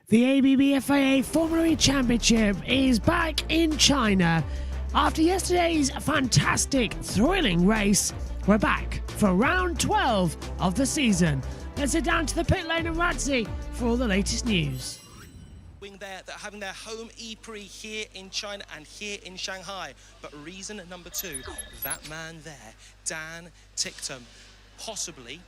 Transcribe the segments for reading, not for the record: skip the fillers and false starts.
The ABB FIA Formula E Championship is back in China. After yesterday's fantastic, thrilling race, we're back for round 12 of the season. Let's head down to the pit lane and Radzi for all the latest news. There, that having their home E-Prix here in China and here in Shanghai. But reason number two, that man there, Dan Ticktum, possibly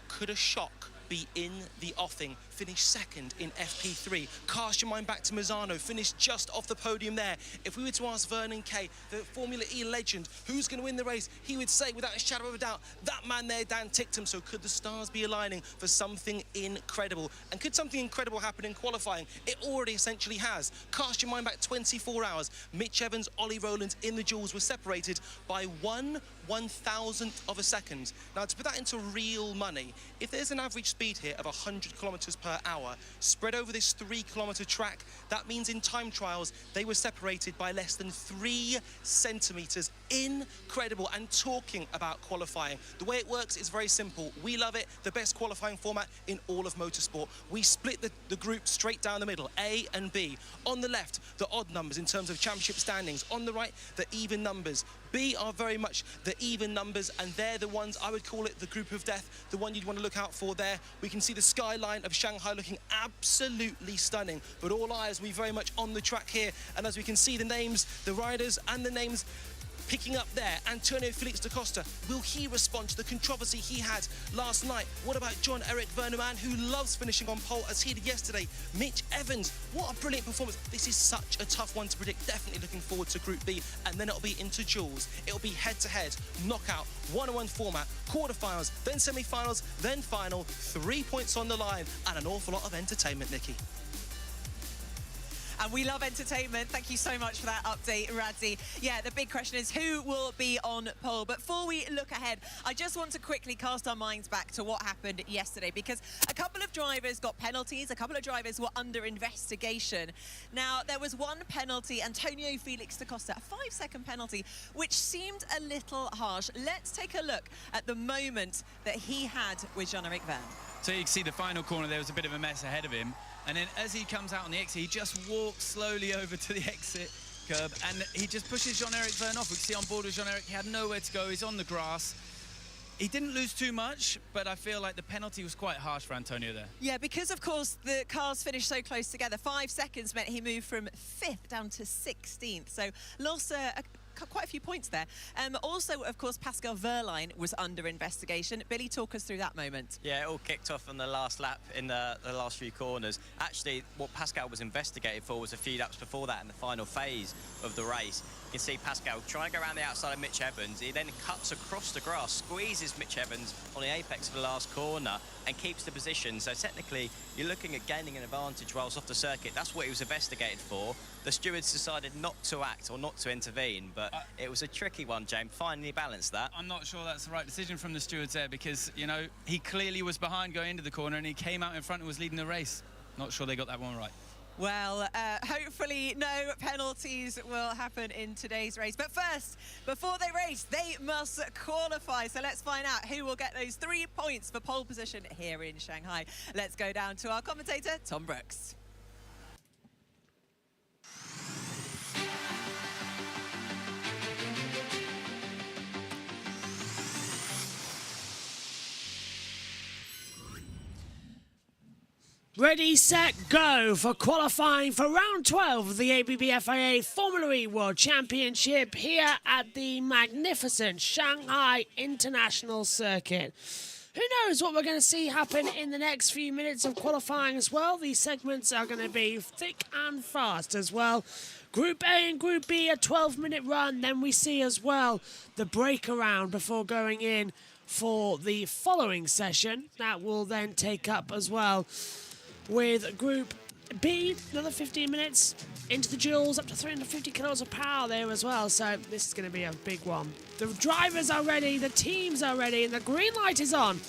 could a shock be in the offing, finished second in FP3. Cast your mind back to Mazzano, finished just off the podium there. If we were to ask Vernon Kay, the Formula E legend, who's going to win the race, he would say without a shadow of a doubt, that man there, Dan Ticktum. So could the stars be aligning for something incredible? And could something incredible happen in qualifying? It already essentially has. Cast your mind back 24 hours. Mitch Evans, Ollie Rowland in the duels were separated by 1/1000th of a second. Now, to put that into real money, if there's an average speed here of 100 kilometers per hour spread over this 3-kilometer track, that means in time trials they were separated by less than 3 centimeters. Incredible. And talking about qualifying, the way it works is very simple. We love it, the best qualifying format in all of motorsport. We split the group straight down the middle, A and B. On the left, the odd numbers in terms of championship standings. On the right, the even numbers. B are very much the even numbers, and they're the ones, I would call it the group of death, the one you'd want to look out for there. We can see the skyline of Shanghai looking absolutely stunning, but all eyes will be very much on the track here. And as we can see the names, the riders and the names picking up there. Antonio Felix da Costa, will he respond to the controversy he had last night? What about John-Eric Verneman, who loves finishing on pole as he did yesterday? Mitch Evans, what a brilliant performance. This is such a tough one to predict. Definitely looking forward to Group B, and then it'll be into duels. It'll be head-to-head, knockout, one-on-one format, quarterfinals, then semi-finals, then final. 3 points on the line and an awful lot of entertainment, Nikki. And we love entertainment. Thank you so much for that update, Radzi. Yeah, the big question is who will be on pole? But before we look ahead, I just want to quickly cast our minds back to what happened yesterday, because a couple of drivers got penalties, a couple of drivers were under investigation. Now, there was one penalty, Antonio Felix da Costa, a 5-second penalty, which seemed a little harsh. Let's take a look at the moment that he had with Jean-Eric Verne. So you can see the final corner, there was a bit of a mess ahead of him. And then as he comes out on the exit, he just walks slowly over to the exit curb and he just pushes Jean-Eric Verne off. We can see on board with Jean-Eric, he had nowhere to go, he's on the grass. He didn't lose too much, but I feel like the penalty was quite harsh for Antonio there. Yeah, because of course the cars finished so close together. 5 seconds meant he moved from 5th down to 16th. So lost quite a few points there. Also, of course, Pascal Wehrlein was under investigation. Billy, talk us through that moment. Yeah, it all kicked off on the last lap in the last few corners. Actually, what Pascal was investigated for was a few laps before that in the final phase of the race. You can see Pascal trying to go around the outside of Mitch Evans. He then cuts across the grass, squeezes Mitch Evans on the apex of the last corner and keeps the position. So technically, you're looking at gaining an advantage whilst off the circuit. That's what he was investigated for. The stewards decided not to act or not to intervene, but it was a tricky one, James. Finally balanced that. I'm not sure that's the right decision from the stewards there because, you know, he clearly was behind going into the corner and he came out in front and was leading the race. Not sure they got that one right. Well, hopefully no penalties will happen in today's race. But first, before they race, they must qualify. So let's find out who will get those 3 points for pole position here in Shanghai. Let's go down to our commentator, Tom Brooks. Ready, set, go for qualifying for round 12 of the ABB FIA Formula E World Championship here at the magnificent Shanghai International Circuit. Who knows what we're going to see happen in the next few minutes of qualifying as well. These segments are going to be thick and fast as well. Group A and Group B, a 12-minute run. Then we see as well the break around before going in for the following session. That will then take up as well with Group B, another 15 minutes into the duels, up to 350 kilos of power there as well. So this is going to be a big one. The drivers are ready, the teams are ready, and the green light is on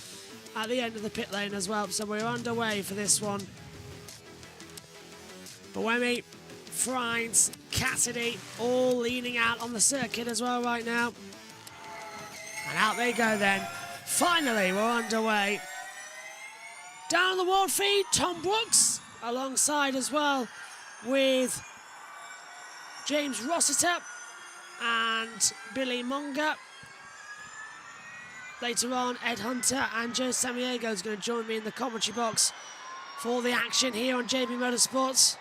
at the end of the pit lane as well. So we're underway for this one. Buemi, Frines, Cassidy, all leaning out on the circuit as well right now. And out they go then. Finally, we're underway. Down the world feed, Tom Brooks alongside as well with James Rossiter and Billy Monga. Later on, Ed Hunter and Joe Samaniego is going to join me in the commentary box for the action here on JB Motorsports.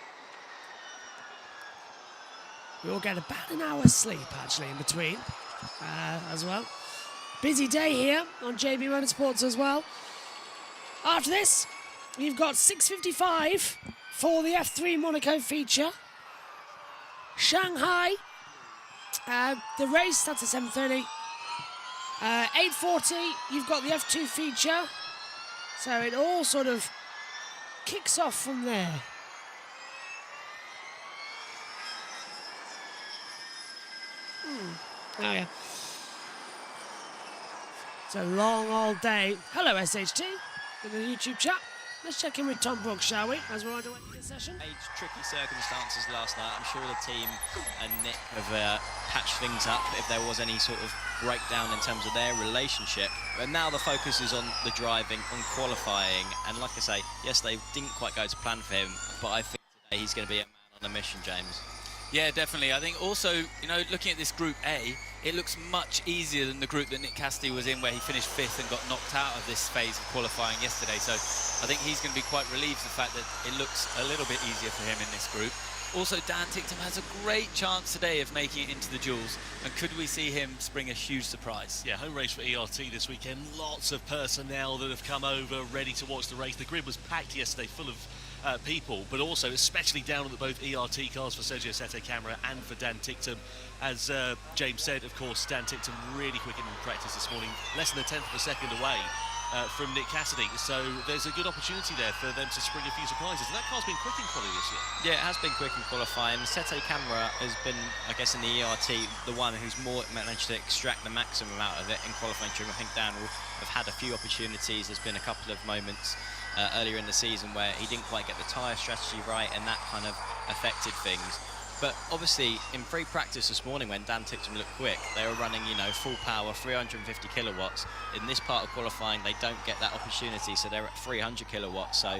We all get about an hour's sleep, actually, in between as well. Busy day here on JB Motorsports as well. After this, you've got 6:55 for the F3 Monaco feature. Shanghai, the race, that's at 7:30. 8:40, you've got the F2 feature. So it all sort of kicks off from there. Oh yeah. It's a long old day. Hello SHT, in the YouTube chat. Let's check in with Tom Brooks, shall we, as we're underway with this session? Tricky circumstances last night. I'm sure the team and Nick have patched things up if there was any sort of breakdown in terms of their relationship. But now the focus is on the driving, on qualifying. And like I say, yes, they didn't quite go to plan for him, but I think today he's going to be a man on a mission, James. Yeah, definitely. I think also, you know, looking at this Group A, it looks much easier than the group that Nick Cassidy was in, where he finished 5th and got knocked out of this phase of qualifying yesterday. So I think he's going to be quite relieved the fact that it looks a little bit easier for him in this group. Also, Dan Ticktum has a great chance today of making it into the duels, and could we see him spring a huge surprise? Yeah, home race for ERT this weekend. Lots of personnel that have come over, ready to watch the race. The grid was packed yesterday, full of people, but also especially down on the both ERT cars for Sergio Sette Camara and for Dan Ticktum. As James said, of course, Dan Ticktum really quick in practice this morning, less than a tenth of a second away from Nick Cassidy, so there's a good opportunity there for them to spring a few surprises. And that car's been quick in quality this year. Yeah, it has been quick in qualifying. Sette Camara has been, I guess, in the ERT, the one who's more managed to extract the maximum out of it in qualifying trim. I think Dan will have had a few opportunities. There's been a couple of moments earlier in the season where he didn't quite get the tyre strategy right, and that kind of affected things. But obviously, in free practice this morning, when Dan Ticktum looked quick, they were running, you know, full power, 350 kilowatts. In this part of qualifying, they don't get that opportunity, so they're at 300 kilowatts. So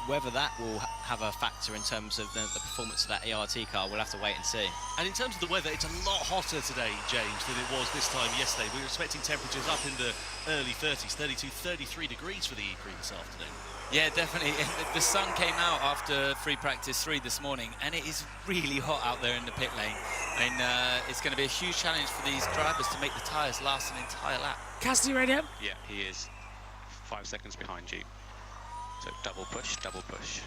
whether that will have a factor in terms of the performance of that ERT car, we'll have to wait and see. And in terms of the weather, it's a lot hotter today, James, than it was this time yesterday. We were expecting temperatures up in the early 30s, 32, 33 degrees for the E-Prix this afternoon. Yeah, definitely. The sun came out after free practice 3 this morning, and it is really hot out there in the pit lane. And it's going to be a huge challenge for these drivers to make the tyres last an entire lap. Cassidy radio? Yeah, he is 5 seconds behind you. So double push, double push.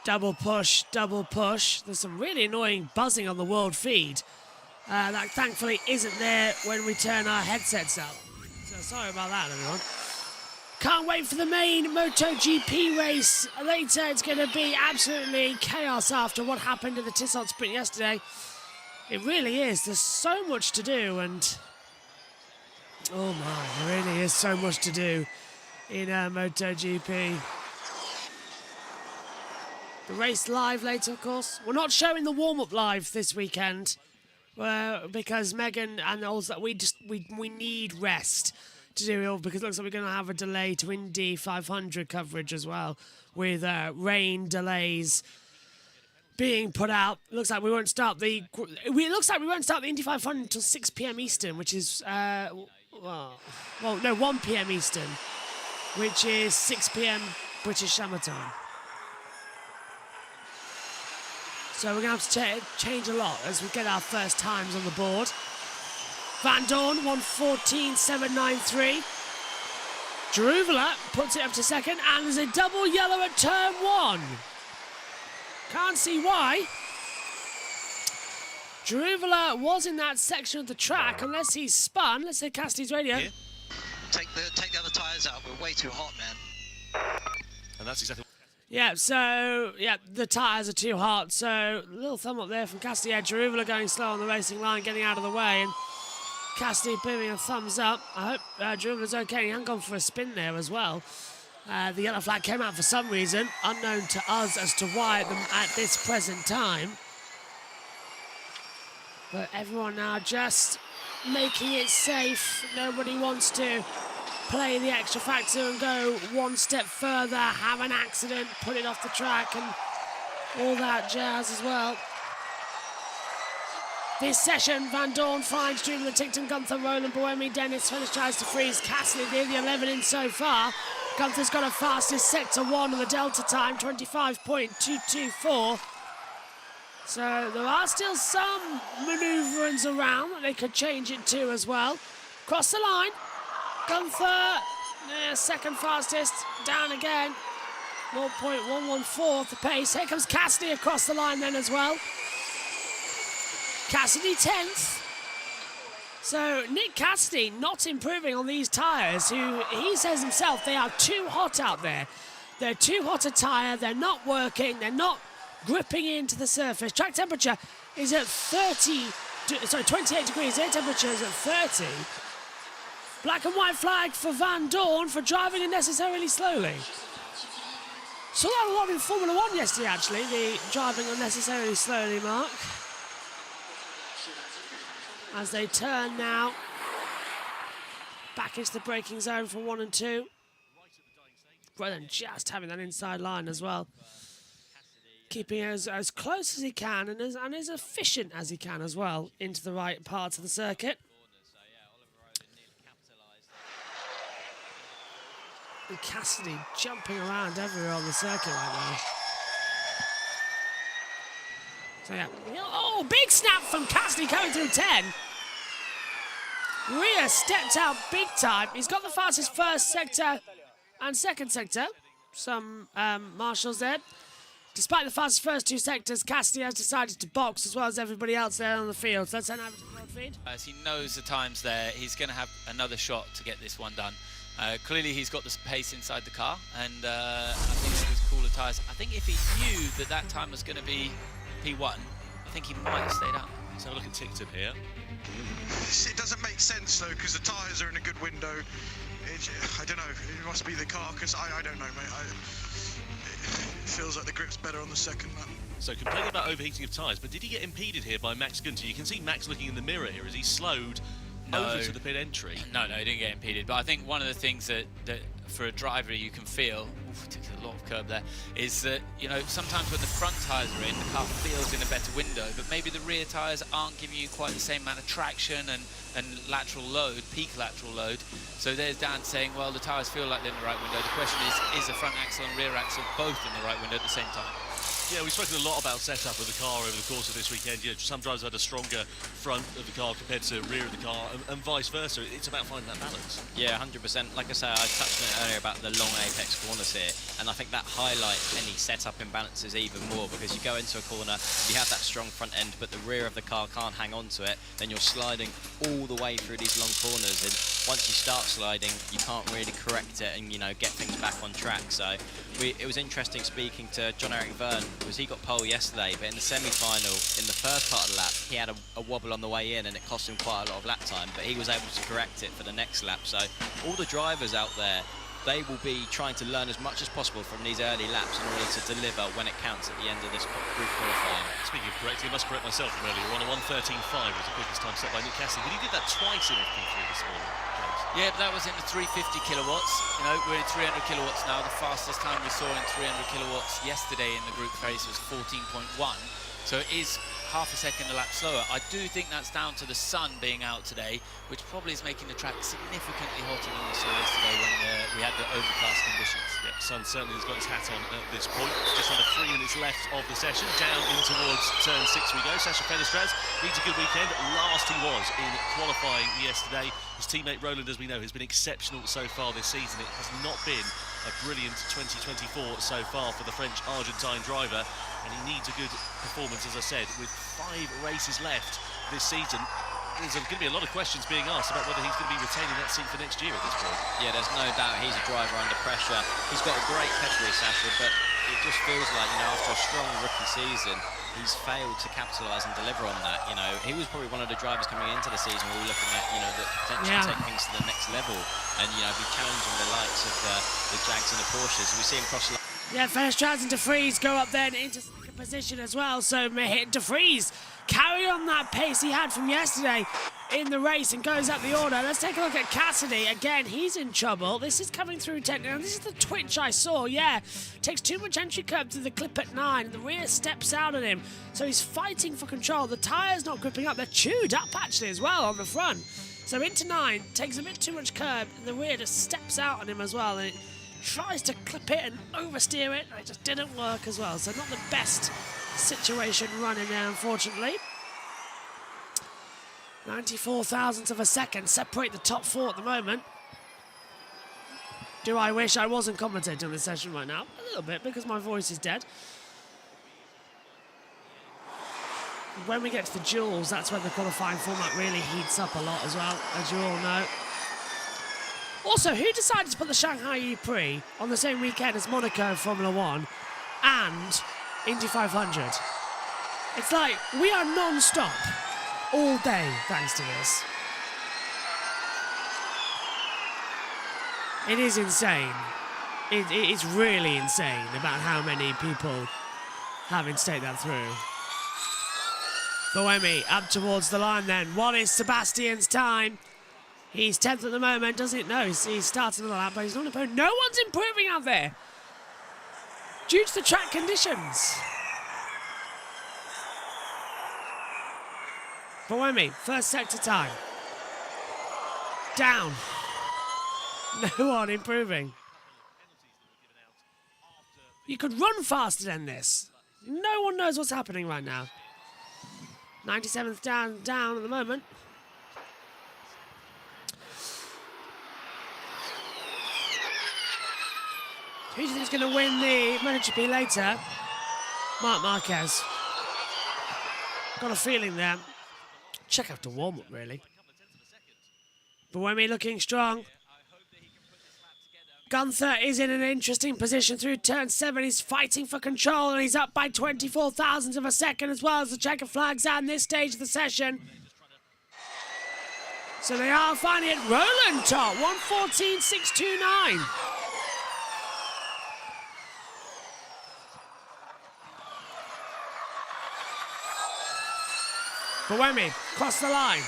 Double push, double push. There's some really annoying buzzing on the world feed. That thankfully isn't there when we turn our headsets up. So sorry about that, everyone. Can't wait for the main MotoGP race. Later, it's going to be absolutely chaos after what happened in the Tissot sprint yesterday. It really is. There's so much to do, and oh my, there really is so much to do in MotoGP. The race live later, of course. We're not showing the warm-up live this weekend because Megan and also we need rest to do it all, because it looks like we're going to have a delay to Indy 500 coverage as well, with rain delays being put out. Looks like we won't start the Indy 500 until 6 p.m. Eastern, which is 1 p.m. Eastern, which is 6 p.m. British Summer Time. So we're going to have to change a lot as we get our first times on the board. Van Dorn, 1:14.793. Jeruvela puts it up to second, and there's a double yellow at turn 1. Can't see why. Jeruvela was in that section of the track, unless he's spun. Let's say Cassidy's radio. Yeah. Take the other tyres out. We're way too hot, man. And that's exactly. Yeah, so, yeah, the tyres are too hot. So, a little thumb up there from Cassidy. Yeah, Jeruvela going slow on the racing line, getting out of the way. And Cassidy giving a thumbs up. I hope Jeruvela's okay. He hadn't gone for a spin there as well. The yellow flag came out for some reason, unknown to us as to why at this present time. But everyone now just making it safe. Nobody wants to play the extra factor and go one step further, have an accident, put it off the track and all that jazz as well. This session, Van Dorn, Fine, Streamer, Ticton, Gunther, Roland, Boemi, Dennis, Finish tries to freeze. Cassidy, the 11 in so far. Gunther's got a fastest sector 1 of the Delta time, 25.224. So there are still some manoeuvrings around that they could change it to as well. Cross the line. Gunther, second fastest, down again. 0.114 the pace. Here comes Cassidy across the line then as well. Cassidy 10th. So Nick Cassidy not improving on these tyres, who he says himself they are too hot out there. They're too hot a tyre, they're not working, they're not gripping into the surface. Track temperature is at 28 degrees, air temperature is at 30. Black and white flag for Van Dorn for driving unnecessarily slowly. Saw that a lot in Formula 1 yesterday actually, the driving unnecessarily slowly mark. As they turn now back into the braking zone for 1 and 2. Rather than just having that inside line as well. Keeping it as close as he can and as efficient as he can as well into the right parts of the circuit. And Cassidy jumping around everywhere on the circuit right now. So yeah, oh, big snap from Cassidy coming through 10. Rhea stepped out big time. He's got the fastest first sector and second sector. Some marshals there. Despite the fastest first 2 sectors, Cassidy has decided to box as well as everybody else there on the field. So that's an average road feed. As he knows the times there, he's going to have another shot to get this one done. Clearly he's got the pace inside the car, and I think with his cooler tyres, I think if he knew that that time was going to be P1, I think he might have stayed out. Let's have a look at Ticton here. It doesn't make sense though, because the tyres are in a good window. I don't know, it must be the car, because I don't know, mate. It feels like the grip's better on the second lap. So complaining about overheating of tyres, but did he get impeded here by Max Gunther? You can see Max looking in the mirror here as he slowed over to the pit entry. No, he didn't get impeded. But I think one of the things that for a driver you can feel, took a lot of curb there, is that, you know, sometimes when the front tyres are in, the car feels in a better window, but maybe the rear tyres aren't giving you quite the same amount of traction and lateral load, peak lateral load. So there's Dan saying, well, the tyres feel like they're in the right window. The question is the front axle and rear axle both in the right window at the same time? Yeah, we've spoken a lot about setup of the car over the course of this weekend. You know, some drivers had a stronger front of the car compared to rear of the car, and vice versa. It's about finding that balance. Yeah, 100%. Like I say, I touched on it earlier about the long apex corners here, and I think that highlights any setup imbalances even more, because you go into a corner, you have that strong front end, but the rear of the car can't hang on to it, then you're sliding all the way through these long corners, and once you start sliding, you can't really correct it and, you know, get things back on track. So it was interesting speaking to John-Eric Verne, because he got pole yesterday, but in the semi-final, in the first part of the lap, he had a wobble on the way in and it cost him quite a lot of lap time, but he was able to correct it for the next lap. So all the drivers out there, they will be trying to learn as much as possible from these early laps in order to deliver when it counts at the end of this group qualifying. Speaking of correcting, I must correct myself from earlier on. A 1:13.5 was the quickest time set by Nick Cassidy, but he did that twice in FP3 this morning. Yeah, but that was in the 350 kilowatts. You know, we're in 300 kilowatts now. The fastest time we saw in 300 kilowatts yesterday in the group phase was 14.1. So it is half a second a lap slower. I do think that's down to the sun being out today, which probably is making the track significantly hotter than we saw yesterday when we had the overcast conditions. Yeah, sun certainly has got his hat on at this point. Just under 3 minutes left of the session. Down in towards turn 6 we go. Sasha Fenestraz needs a good weekend. Last he was in qualifying yesterday. His teammate Roland, as we know, has been exceptional so far this season. It has not been a brilliant 2024 so far for the French-Argentine driver, and he needs a good performance, as I said, with 5 races left this season. There's going to be a lot of questions being asked about whether he's going to be retaining that seat for next year at this point. Yeah, there's no doubt he's a driver under pressure. He's got a great pedigree, Sasha, but it just feels like, you know, after a strong rookie season, he's failed to capitalise and deliver on that. You know, he was probably one of the drivers coming into the season we were looking at, you know, that potentially take things to the next level and, you know, be challenging the likes of the Jags and the Porsches. We see him cross the line. Yeah, Fenestraz and De Vries go up then into second position as well. So Mahit De Vries carry on that pace he had from yesterday. in the race and goes up the order. Let's take a look at Cassidy. Again, he's in trouble. This is coming through technical. This is the twitch I saw, yeah. Takes too much entry curb to the clip at 9, and the rear steps out at him. So he's fighting for control. The tyre's not gripping up. They're chewed up, actually, as well on the front. So into 9, takes a bit too much curb, and the rear just steps out on him as well. And it tries to clip it and oversteer it, and it just didn't work as well. So not the best situation running there, unfortunately. 94 thousandths of a second separate the top 4 at the moment. Do I wish I wasn't commentating on this session right now? A little bit, because my voice is dead. When we get to the duels, that's when the qualifying format really heats up a lot as well, as you all know. Also, who decided to put the Shanghai E-Prix on the same weekend as Monaco Formula 1 and Indy 500? It's like, we are non-stop all day thanks to this. It is insane. It's really insane about how many people having to take that through. Boemi up towards the line then. What is Sebastian's time? He's 10th at the moment, doesn't it? No, he's starting on the lap, but he's not improving. No one's improving out there due to the track conditions. Boemi, first sector time. Down. No one improving. You could run faster than this. No one knows what's happening right now. 97th down at the moment. Who do you think is going to win the MotoGP later? Marc Marquez. Got a feeling there. Check out the warm-up, really. Boemi looking strong. Gunther is in an interesting position through turn 7. He's fighting for control, and he's up by 24 thousandths of a second as well as the checker flags at this stage of the session. So they are finding it. Roland top, 1:14.629. Boemi, cross the line.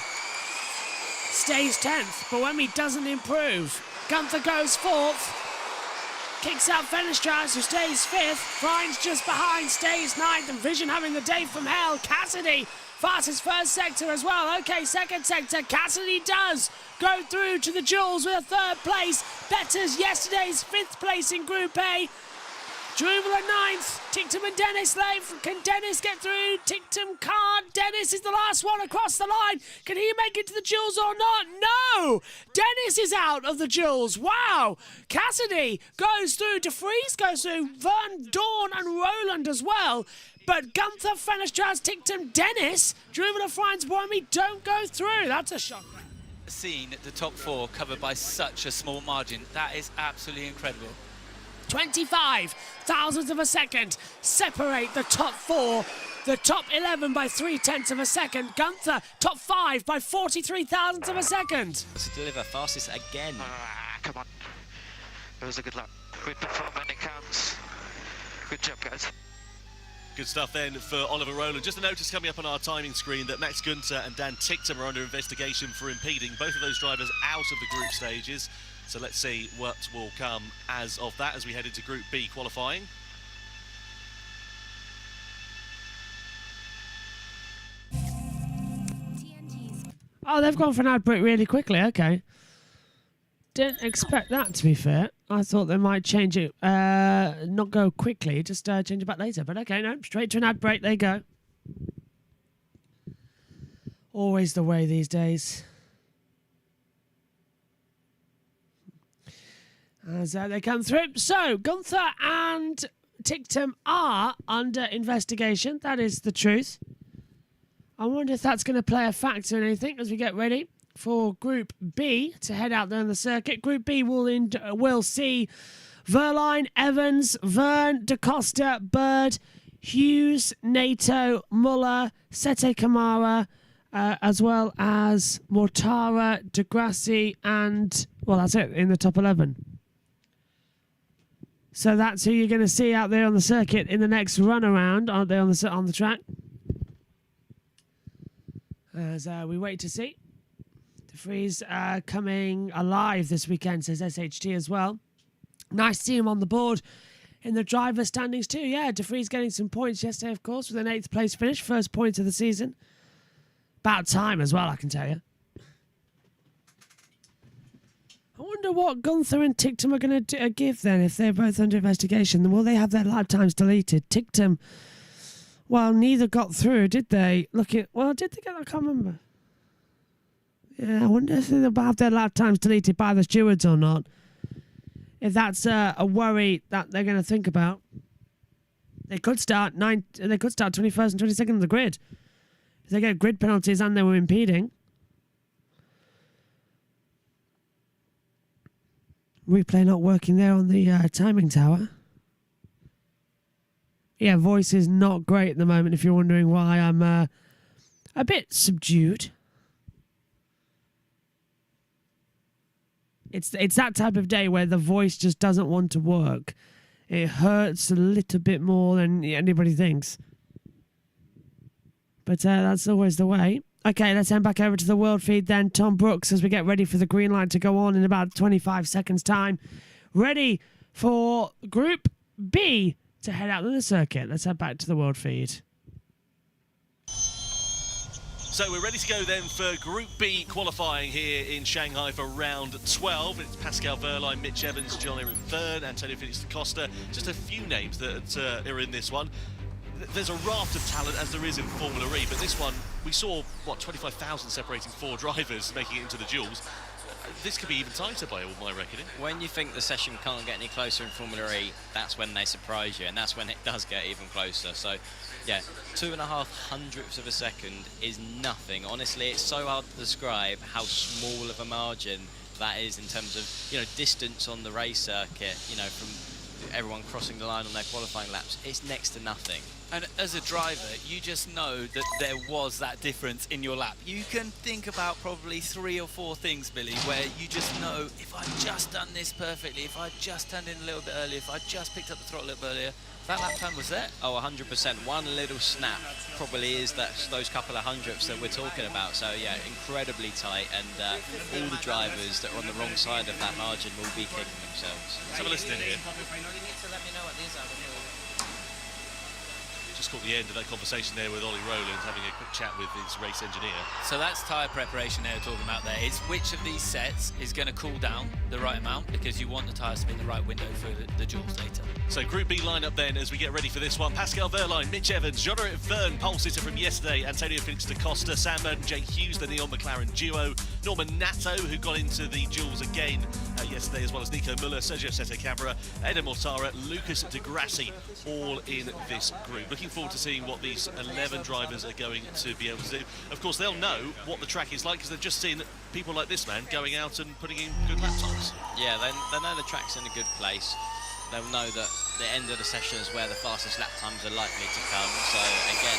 Stays 10th. Boemi doesn't improve. Gunther goes 4th. Kicks out Fenestras, who stays 5th. Friends just behind, stays 9th. And Vision having the day from hell. Cassidy, fastest first sector as well. Okay, second sector. Cassidy does go through to the duels with a 3rd place. Betters yesterday's 5th place in Group A. Drubel at 9th. Ticktum and Dennis late. Can Dennis get through? Ticktum can't. Dennis is the last one across the line. Can he make it to the duels or not? No! Dennis is out of the duels. Wow! Cassidy goes through. De Vries goes through. Vern Dorn and Roland as well. But Gunther, Fenestras, Ticktum, Dennis, Drubel, Franz, Boemi don't go through. That's a shock. Seen the top 4 covered by such a small margin. That is absolutely incredible. 25 thousandths of a second separate the top 4. The top 11 by 0.3 of a second. Gunther, top 5 by 43 thousandths of a second. To deliver fastest again. Come on. It was a good lap. We perform when it counts. Good job, guys. Good stuff then for Oliver Rowland. Just a notice coming up on our timing screen that Max Günther and Dan Ticktum are under investigation for impeding both of those drivers out of the group stages. So let's see what will come as of that as we head into Group B qualifying. Oh, they've gone for an ad break really quickly. Okay. Didn't expect that, to be fair. I thought they might change it, not go quickly, just change it back later. But okay, no, straight to an ad break. There you go. Always the way these days. As they come through. So, Gunther and Ticktum are under investigation. That is the truth. I wonder if that's going to play a factor in anything as we get ready for Group B to head out there on the circuit. Group B will see Verline, Evans, Vern, Da Costa, Bird, Hughes, Nato, Muller, Sete Kamara, as well as Mortara, Degrassi, and, well, that's it, in the top 11. So that's who you're going to see out there on the circuit in the next run around, aren't they, on the track? As we wait to see. Vries coming alive this weekend, says SHT as well. Nice to see him on the board in the driver standings too. Yeah, De Vries getting some points yesterday, of course, with an 8th place finish. First point of the season. About time as well, I can tell you. I wonder what Gunther and Tictum are going to give then if they're both under investigation. Will they have their lap times deleted? Tictum, well, neither got through, did they? Well, did they get that? I can't remember. Yeah, I wonder if they'll have their lap times deleted by the stewards or not. If that's a worry that they're going to think about. They could start 21st and 22nd on the grid. If they get grid penalties and they were impeding. Replay not working there on the timing tower. Yeah, voice is not great at the moment if you're wondering why I'm a bit subdued. It's that type of day where the voice just doesn't want to work. It hurts a little bit more than anybody thinks. But that's always the way. Okay, let's head back over to the world feed then. Tom Brooks, as we get ready for the green light to go on in about 25 seconds' time. Ready for Group B to head out to the circuit. Let's head back to the world feed. So we're ready to go then for Group B qualifying here in Shanghai for round 12. It's Pascal Wehrlein, Mitch Evans, Jean-Éric Vergne, Antonio Felix da Costa. Just a few names that are in this one. There's a raft of talent as there is in Formula E, but this one, we saw, 25,000 separating 4 drivers making it into the duels. This could be even tighter by all my reckoning. When you think the session can't get any closer in Formula E, that's when they surprise you, and that's when it does get even closer. So, yeah, 2.5 hundredths of a second is nothing. Honestly, it's so hard to describe how small of a margin that is in terms of, distance on the race circuit, from everyone crossing the line on their qualifying laps. It's next to nothing. And as a driver, you just know that there was that difference in your lap. You can think about probably 3 or 4 things, Billy, where you just know, if I'd just done this perfectly, if I'd just turned in a little bit earlier, if I'd just picked up the throttle a little bit earlier, that lap time was there. Oh, 100%. One little snap probably is those couple of hundredths that we're talking about. So, yeah, incredibly tight, and all the drivers that are on the wrong side of that margin will be kicking themselves. Let's have a listen in here. Just caught the end of that conversation there with Ollie Rowland, having a quick chat with his race engineer. So that's tyre preparation they're talking about there. It's which of these sets is going to cool down the right amount, because you want the tyres to be in the right window for the duels later. So Group B lineup then as we get ready for this one. Pascal Wehrlein, Mitch Evans, Jean-Éric Vergne, pole sitter from yesterday, Antonio Felix da Costa, Sam Burton, Jake Hughes, the Neon McLaren duo, Norman Nato, who got into the duels again yesterday, as well as Nico Müller, Sergio Sette Camara, Eder Mortara, Lucas Di Grassi, all in this group. Looking forward to seeing what these 11 drivers are going to be able to do. Of course, they'll know what the track is like because they've just seen people like this man going out and putting in good lap times. Yeah, they know the track's in a good place. They'll know that the end of the session is where the fastest lap times are likely to come. So again,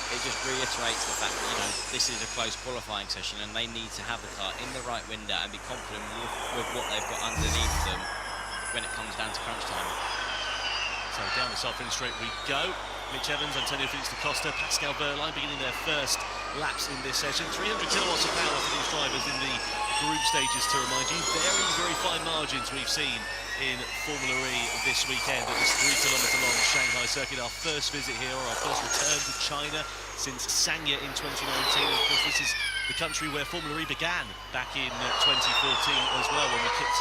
it just reiterates the fact that this is a close qualifying session, and they need to have the car in the right window and be confident with what they've got underneath them when it comes down to crunch time. So down the start-finish straight we go. Mitch Evans, Antonio Felix da Costa, Pascal Wehrlein beginning their first laps in this session. 300 kilowatts of power for these drivers in the group stages, to remind you. Very, very fine margins we've seen in Formula E this weekend at this 3-kilometre long Shanghai circuit. Our first visit here, or our first return to China since Sanya in 2019. Of course, this is the country where Formula E began back in 2014 as well, when we kicked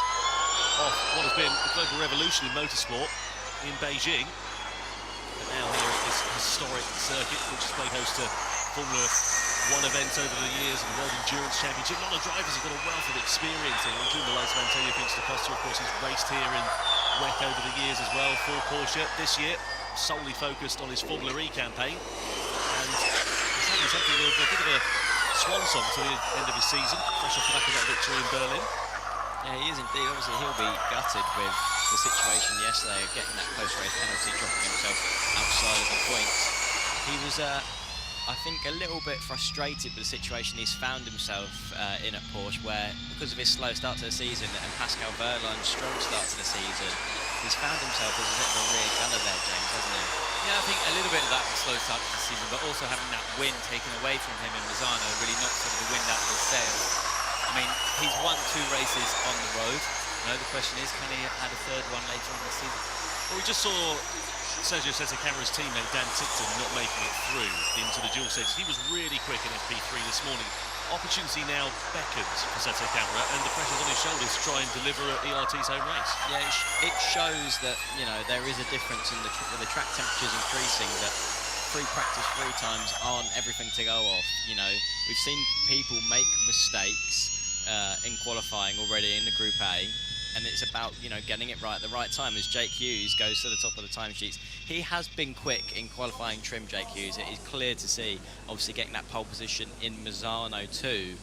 off what has been a global revolution in motorsport in Beijing. But now here at this historic circuit, which has played host to Formula 1 events over the years, and the World Endurance Championship. A lot of drivers have got a wealth of experience here, including the likes of Antonio Felix da Costa. Of course, he's raced here in WEC over the years as well for Porsche. This year, solely focused on his Formula E campaign, and he's having something of a bit of a swan song to the end of his season, fresh off the back of that victory in Berlin. Yeah, he is indeed. Obviously, he'll be gutted with the situation yesterday of getting that post-race penalty, dropping himself outside of the points. He was, I think, a little bit frustrated with the situation he's found himself in at Porsche, where because of his slow start to the season and Pascal Wehrlein's strong start to the season, he's found himself as a bit of a rear gunner there, James, hasn't he? Yeah, I think a little bit of that was slow start to the season, but also having that win taken away from him in Misano really knocked some of the wind out of his sails. I mean, he's won 2 races on the road. You know, the question is, can he add a 3rd one later on this season? Well, we just saw Sergio Camara's teammate Dan Ticton not making it through into the dual stages. He was really quick in FP3 this morning. Opportunity now beckons for Sergio Camara, and the pressure's on his shoulders to try and deliver at ERT's home race. Yeah, it shows that, you know, there is a difference in with the track temperatures increasing, that free practice 3 times aren't everything to go off. You know, we've seen people make mistakes in qualifying already in the Group A, and it's about, you know, getting it right at the right time. As Jake Hughes goes to the top of the timesheets, he has been quick in qualifying trim. Jake Hughes, it is clear to see, obviously getting that pole position in Misano too.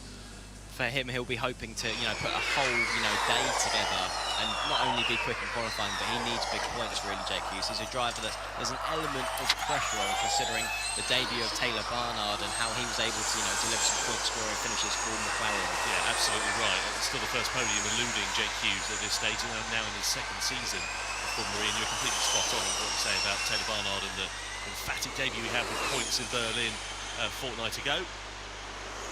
For him, he'll be hoping to, you know, put a whole, you know, day together and not only be quick in qualifying, but he needs big points, really, Jake Hughes. He's a driver that there's an element of pressure on, considering the debut of Taylor Barnard and how he was able to, you know, deliver some point scoring finishes for McLaren. Yeah, absolutely right. It's still the first podium eluding Jake Hughes at this stage, and now in his 2nd season of Formula E, and you're completely spot on with what you say about Taylor Barnard and the emphatic debut he had with points in Berlin a fortnight ago.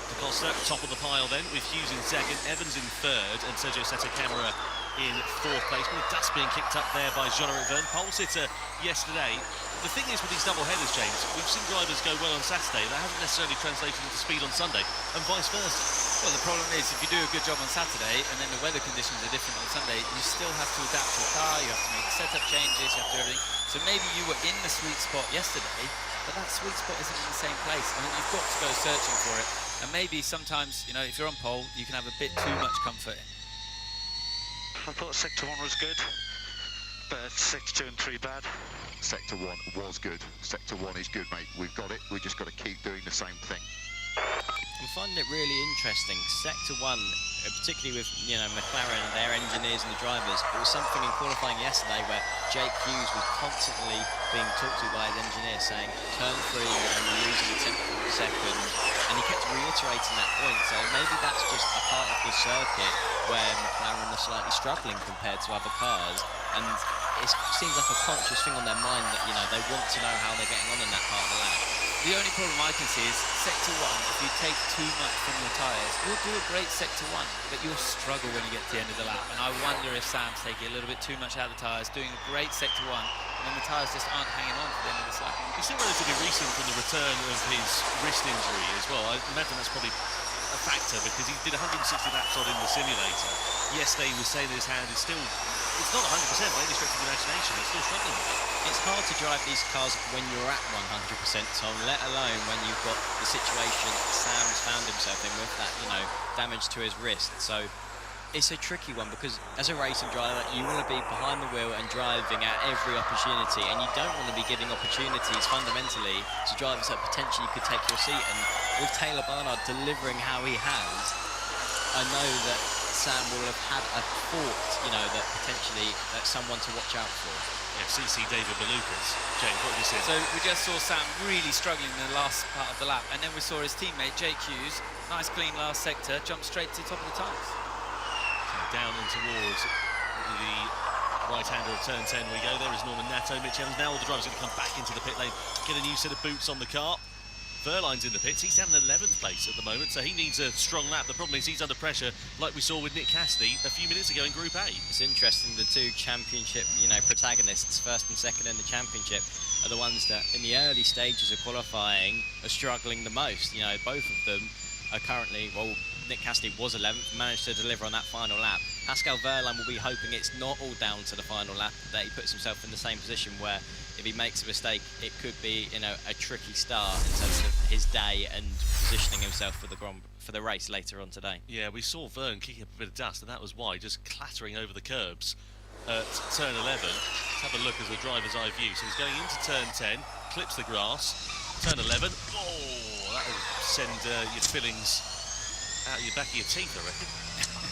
Da Costa, top of the pile then, with Hughes in 2nd, Evans in 3rd, and Sergio Camara in 4th place. With the dust being kicked up there by Jean-Eric Vergne, pole sitter yesterday. The thing is with these double headers, James, we've seen drivers go well on Saturday. That hasn't necessarily translated into speed on Sunday, and vice versa. Well, the problem is, if you do a good job on Saturday and then the weather conditions are different on Sunday, you still have to adapt to the car, you have to make setup changes, you have to do everything. So maybe you were in the sweet spot yesterday, but that sweet spot isn't in the same place. I mean, you've got to go searching for it. And maybe sometimes, you know, if you're on pole, you can have a bit too much comfort. I thought Sector 1 was good, but Sector 2 and 3 bad. Sector 1 was good. Sector 1 is good, mate. We've got it. We just got to keep doing the same thing. I'm finding it really interesting. Sector 1, particularly with, you know, McLaren and their engineers and the drivers, it was something in qualifying yesterday where Jake Hughes was constantly being talked to by his engineer saying, turn 3, and you're losing a 10th of a second, and he kept reiterating that point. So maybe that's just a part of the circuit where McLaren are slightly struggling compared to other cars, and it seems like a conscious thing on their mind that, you know, they want to know how they're getting on in that part of the lap. The only problem I can see is Sector 1, if you take too much from your tyres, you'll do a great Sector 1, but you'll struggle when you get to the end of the lap. And I wonder if Sam's taking a little bit too much out of the tyres, doing a great Sector 1, and then the tyres just aren't hanging on for the end of the lap. He's still relatively recent from the return of his wrist injury as well. I imagine that's probably a factor, because he did 160 laps on in the simulator. Yesterday he was saying that his hand is still, it's not 100% by any stretch of the imagination, it's still struggling. It's hard to drive these cars when you're at 100%, Tom, let alone when you've got the situation Sam's found himself in with that, you know, damage to his wrist. So it's a tricky one, because as a racing driver, you want to be behind the wheel and driving at every opportunity, and you don't want to be giving opportunities fundamentally to drivers that potentially could take your seat. And with Taylor Barnard delivering how he has, I know that Sam will have had a thought, you know, that potentially that's someone to watch out for. Yeah, CC David Belucas. James, what did you say? So we just saw Sam really struggling in the last part of the lap, and then we saw his teammate Jake Hughes, nice clean last sector, jump straight to the top of the tyres. So down and towards the right-hander of turn 10 we go. There is Norman Nato, Mitch Evans. Now all the drivers are going to come back into the pit lane, get a new set of boots on the car. Verline's in the pits. He's down in 11th place at the moment, so he needs a strong lap. The problem is he's under pressure, like we saw with Nick Cassidy a few minutes ago in Group A. It's interesting, the two championship, you know, protagonists, 1st and 2nd in the championship, are the ones that in the early stages of qualifying are struggling the most. You know, both of them are currently, well, Nick Cassidy was 11th, managed to deliver on that final lap. Pascal Verline will be hoping it's not all down to the final lap, that he puts himself in the same position where if he makes a mistake, it could be, you know, a tricky start in terms of his day and positioning himself for the race later on today. Yeah, we saw Vergne kicking up a bit of dust, and that was why, just clattering over the curbs at turn 11. Let's have a look as the driver's eye view. So he's going into turn 10, clips the grass, turn 11. Oh, that'll send your fillings out of your back of your teeth, I reckon.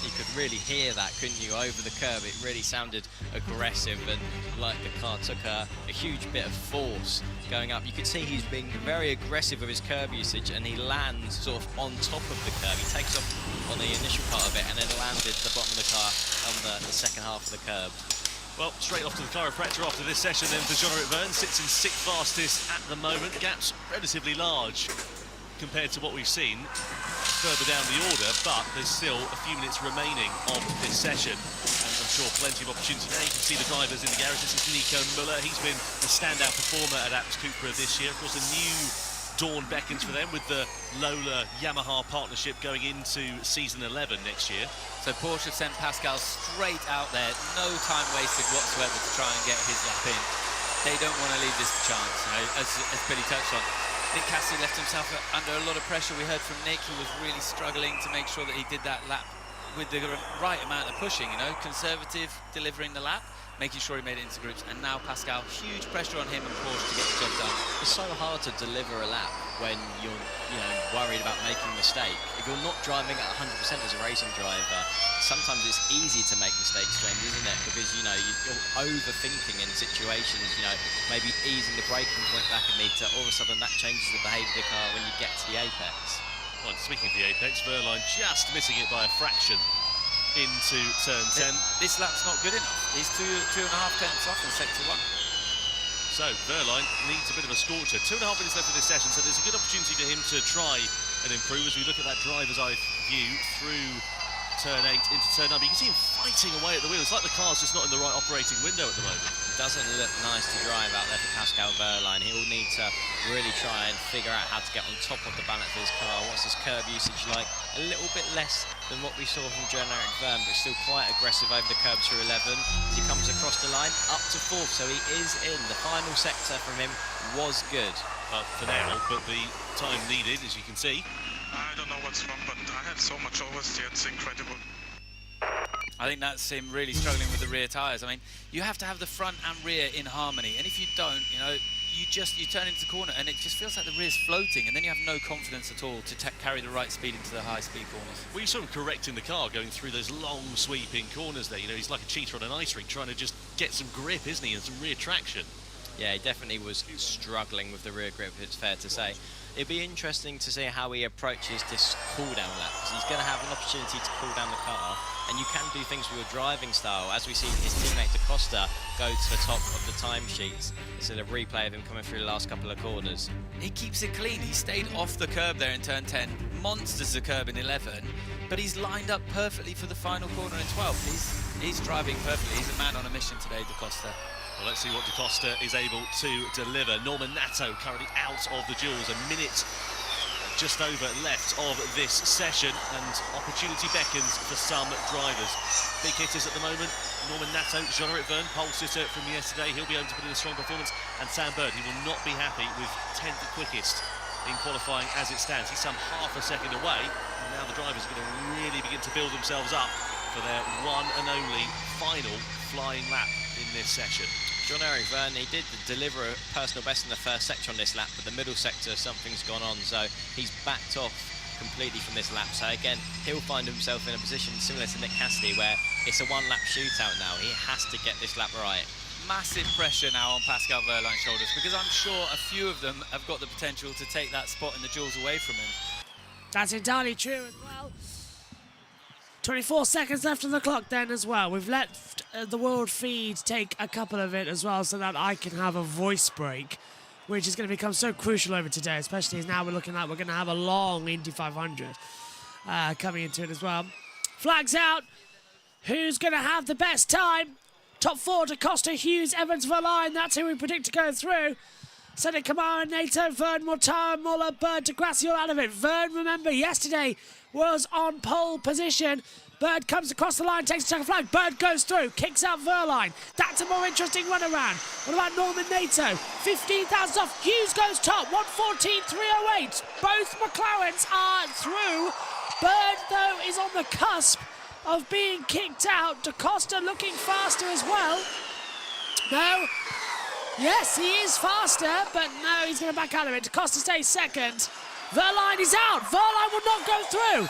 You could really hear that, couldn't you, over the curb? It really sounded aggressive, and like the car took a huge bit of force going up. You could see he's being very aggressive with his curb usage, and he lands sort of on top of the curb. He takes off on the initial part of it and then lands at the bottom of the car on the second half of the curb. Well, straight off to the chiropractor after this session then for Jean-Eric Vergne. Sits in 6th fastest at the moment. Gap's relatively large compared to what we've seen further down the order, but there's still a few minutes remaining of this session, and I'm sure plenty of opportunity. Now you can see the drivers in the garage. This is Nico Müller. He's been the standout performer at Apps Cupra this year. Of course, a new dawn beckons for them with the Lola Yamaha partnership going into season 11 next year. So Porsche sent Pascal straight out there, no time wasted whatsoever to try and get his lap in. They don't want to leave this to chance, you know, as Billy touched on. Nick Cassidy left himself under a lot of pressure. We heard from Nick, he was really struggling to make sure that he did that lap with the right amount of pushing, you know, conservative, delivering the lap, making sure he made it into groups, and now Pascal, huge pressure on him and Porsche to get the job done. It's so hard to deliver a lap when you're, worried about making a mistake. If you're not driving at 100% as a racing driver, sometimes it's easy to make mistakes, James, isn't it? Because, you're overthinking in situations, maybe easing the braking point back a metre, all of a sudden that changes the behaviour of the car when you get to the apex. Well, speaking of the apex, Vergne just missing it by a fraction into turn 10. This lap's not good enough. He's 2.5 tenths off in sector 1. So Vergne needs a bit of a scorcher. 2.5 minutes left of this session, so there's a good opportunity for him to try and improve as we look at that driver's eye view through turn 8 into turn 9. But you can see him fighting away at the wheel. It's like the car's just not in the right operating window at the moment. It doesn't look nice to drive out there for Pascal Vergne. He'll need to really try and figure out how to get on top of the balance of his car. What's his curb usage like? A little bit less than what we saw from Jean-Eric Vergne, but still quite aggressive over the curb through 11 as he comes across the line up to 4th, so he is in. The final sector from him was good. For now, but the time needed, as you can see. I don't know what's wrong, but I have so much oversteer, it's incredible. I think that's him really struggling with the rear tyres. I mean, you have to have the front and rear in harmony, and if you don't, you turn into the corner and it just feels like the rear's floating, and then you have no confidence at all to carry the right speed into the high-speed corners. Well, you saw him correcting the car going through those long sweeping corners there. He's like a cheater on an ice rink trying to just get some grip, isn't he, and some rear traction. Yeah, he definitely was struggling with the rear grip, it's fair to say. It'd be interesting to see how he approaches this cool-down lap, because he's going to have an opportunity to cool down the car, and you can do things with your driving style, as we see his teammate Da Costa go to the top of the timesheets. This is a replay of him coming through the last couple of corners. He keeps it clean. He stayed off the curb there in turn 10, monsters the curb in 11, but he's lined up perfectly for the final corner in 12. He's driving perfectly. He's a man on a mission today, Da Costa. Well, let's see what Da Costa is able to deliver. Norman Nato currently out of the duels. A minute just over left of this session, and opportunity beckons for some drivers. Big hitters at the moment. Norman Nato, Jean-Eric Vergne, pole sitter from yesterday. He'll be able to put in a strong performance. And Sam Bird, he will not be happy with 10th quickest in qualifying as it stands. He's some half a second away. And now the drivers are going to really begin to build themselves up for their one and only final flying lap in this session. Jean-Eric Vergne, he did deliver a personal best in the first sector on this lap, but the middle sector, something's gone on, so he's backed off completely from this lap. So again, he'll find himself in a position similar to Nick Cassidy, where it's a one-lap shootout now. He has to get this lap right. Massive pressure now on Pascal Vergne's shoulders, because I'm sure a few of them have got the potential to take that spot in the duels away from him. That's entirely true as well. 24 seconds left on the clock then as well. We've left the world feed take a couple of it as well so that I can have a voice break, which is going to become so crucial over today, especially as now we're looking like we're going to have a long Indy 500 coming into it as well. Flags out. Who's going to have the best time? Top 4, Da Costa, Hughes, Evans, Vergne. That's who we predict to go through. Senna, Kamara, Nato, Vergne, Mortara, Muller, Bird, De Grassi all out of it. Vergne, remember, yesterday was on pole position. Bird comes across the line, takes a checker flag. Bird goes through, kicks out Vergne. That's a more interesting run around. What about Norman Nato? 15,000 off. Hughes goes top, 1:14.308. Both McLarens are through. Bird, though, is on the cusp of being kicked out. Da Costa looking faster as well. No. Yes, he is faster, but no, he's going to back out of it. Da Costa stays second. Vergne is out. Vergne will not go through.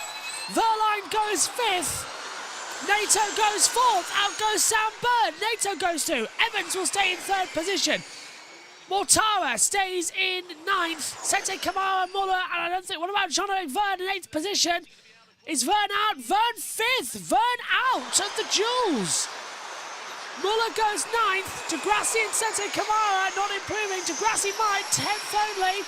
Vergne goes 5th. Nato goes 4th. Out goes Sam Bird. Nato goes through. Evans will stay in 3rd position. Mortara stays in 9th. Sensei Kamara, Muller, and I don't think, what about Jean-Eric Vergne in 8th position? Is Vergne out? Vergne 5th. Vergne out of the duels. Muller goes 9th. Degrassi and Sete Kamara not improving. Degrassi might, 10th only.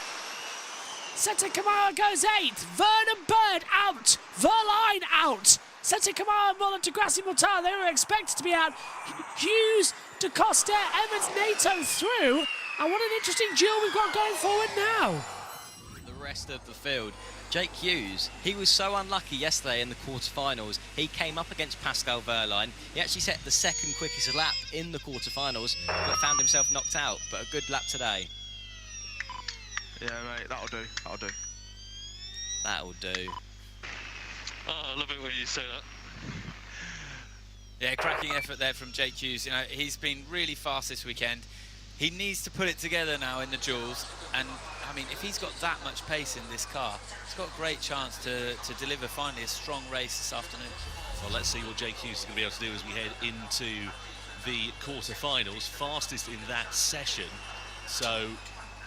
Sete Kamara goes 8th. Vernon Bird out. Verline out. Sete Kamara, Muller, Degrassi, Mortar, they were expected to be out. Hughes, DaCosta, Evans, NATO through. And what an interesting duel we've got going forward now. The rest of the field. Jake Hughes, he was so unlucky yesterday in the quarterfinals. He came up against Pascal Wehrlein. He actually set the second quickest lap in the quarterfinals, but found himself knocked out. But a good lap today. Yeah, mate, that'll do. That'll do. That'll do. Oh, I love it when you say that. Yeah, cracking effort there from Jake Hughes. You know, he's been really fast this weekend. He needs to put it together now in the duels, and I mean, if he's got that much pace in this car, he's got a great chance to deliver finally a strong race this afternoon. Well, let's see what Jake Hughes is going to be able to do as we head into the quarterfinals, fastest in that session. So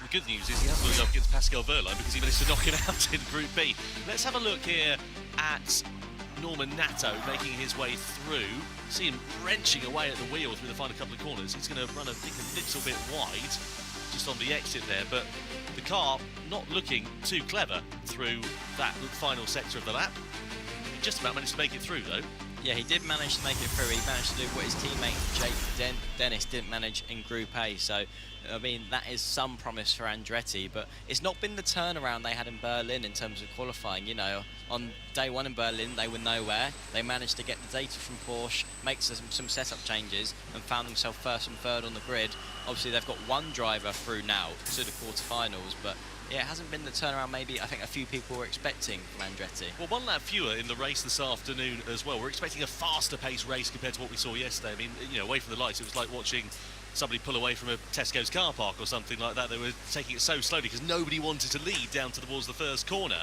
the good news is he hasn't gone up against Pascal Wehrlein because he managed to knock him out in Group B. Let's have a look here at Norman Nato making his way through. See him wrenching away at the wheel through the final couple of corners. He's going to run, I think, a little bit wide just on the exit there, but the car not looking too clever through that final sector of the lap. He just about managed to make it through, though. Yeah, he did manage to make it through. He managed to do what his teammate Jake Dennis didn't manage in Group A. So, I mean, that is some promise for Andretti, but it's not been the turnaround they had in Berlin in terms of qualifying. You know, on day one in Berlin, they were nowhere. They managed to get the data from Porsche, make some setup changes, and found themselves first and third on the grid. Obviously, they've got one driver through now to the quarterfinals, but yeah, it hasn't been the turnaround maybe I think a few people were expecting from Andretti. Well, one lap fewer in the race this afternoon as well. We're expecting a faster paced race compared to what we saw yesterday. I mean, you know, away from the lights, it was like watching somebody pull away from a Tesco's car park or something like that. They were taking it so slowly because nobody wanted to lead down towards the first corner.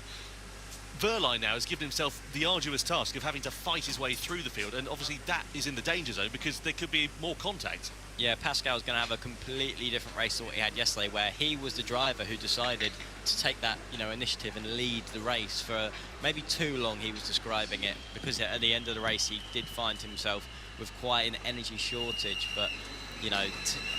Wehrlein now has given himself the arduous task of having to fight his way through the field, and obviously that is in the danger zone because there could be more contact. Yeah, Pascal's going to have a completely different race to what he had yesterday, where he was the driver who decided to take that, you know, initiative and lead the race for maybe too long. He was describing it because at the end of the race he did find himself with quite an energy shortage, but you know,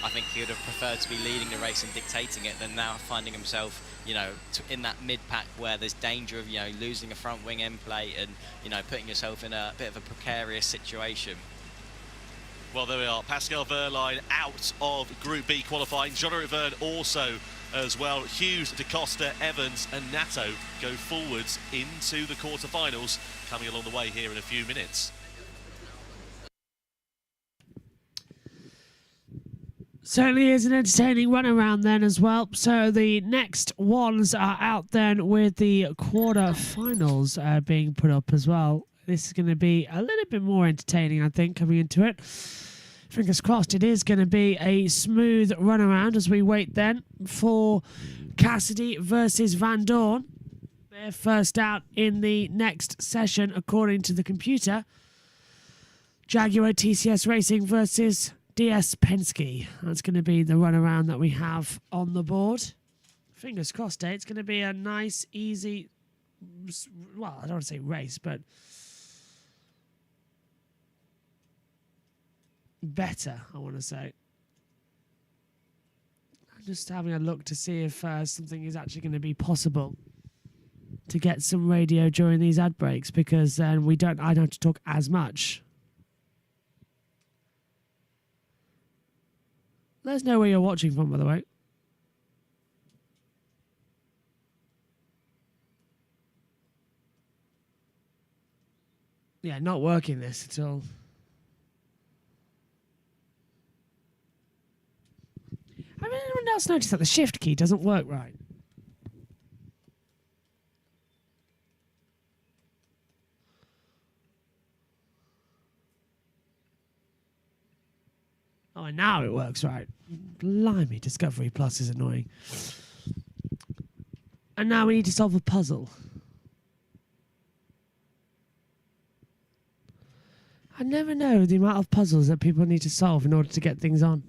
I think he would have preferred to be leading the race and dictating it than now finding himself, you know, in that mid-pack where there's danger of, you know, losing a front wing end plate and, you know, putting yourself in a bit of a precarious situation. Well, there we are. Pascal Wehrlein out of Group B qualifying. Jean-Eric Verne also as well. Hughes, DaCosta, Evans and Nato go forwards into the quarterfinals, coming along the way here in a few minutes. Certainly is an entertaining run around then as well. So the next ones are out then with the quarterfinals being put up as well. This is going to be a little bit more entertaining, I think, coming into it. Fingers crossed it is going to be a smooth run around as we wait then for Cassidy versus Van Dorn. They're first out in the next session according to the computer. Jaguar TCS Racing versus DS Penske. That's going to be the run around that we have on the board. Fingers crossed, it's going to be a nice, easy, well, I don't want to say race, but better, I want to say. I'm just having a look to see if something is actually going to be possible to get some radio during these ad breaks, because then I don't have to talk as much. Let us know where you're watching from, by the way. Yeah, not working this at all. Have anyone else noticed that the shift key doesn't work right? Oh, and now it works right. Blimey, Discovery Plus is annoying. And now we need to solve a puzzle. I never know the amount of puzzles that people need to solve in order to get things on.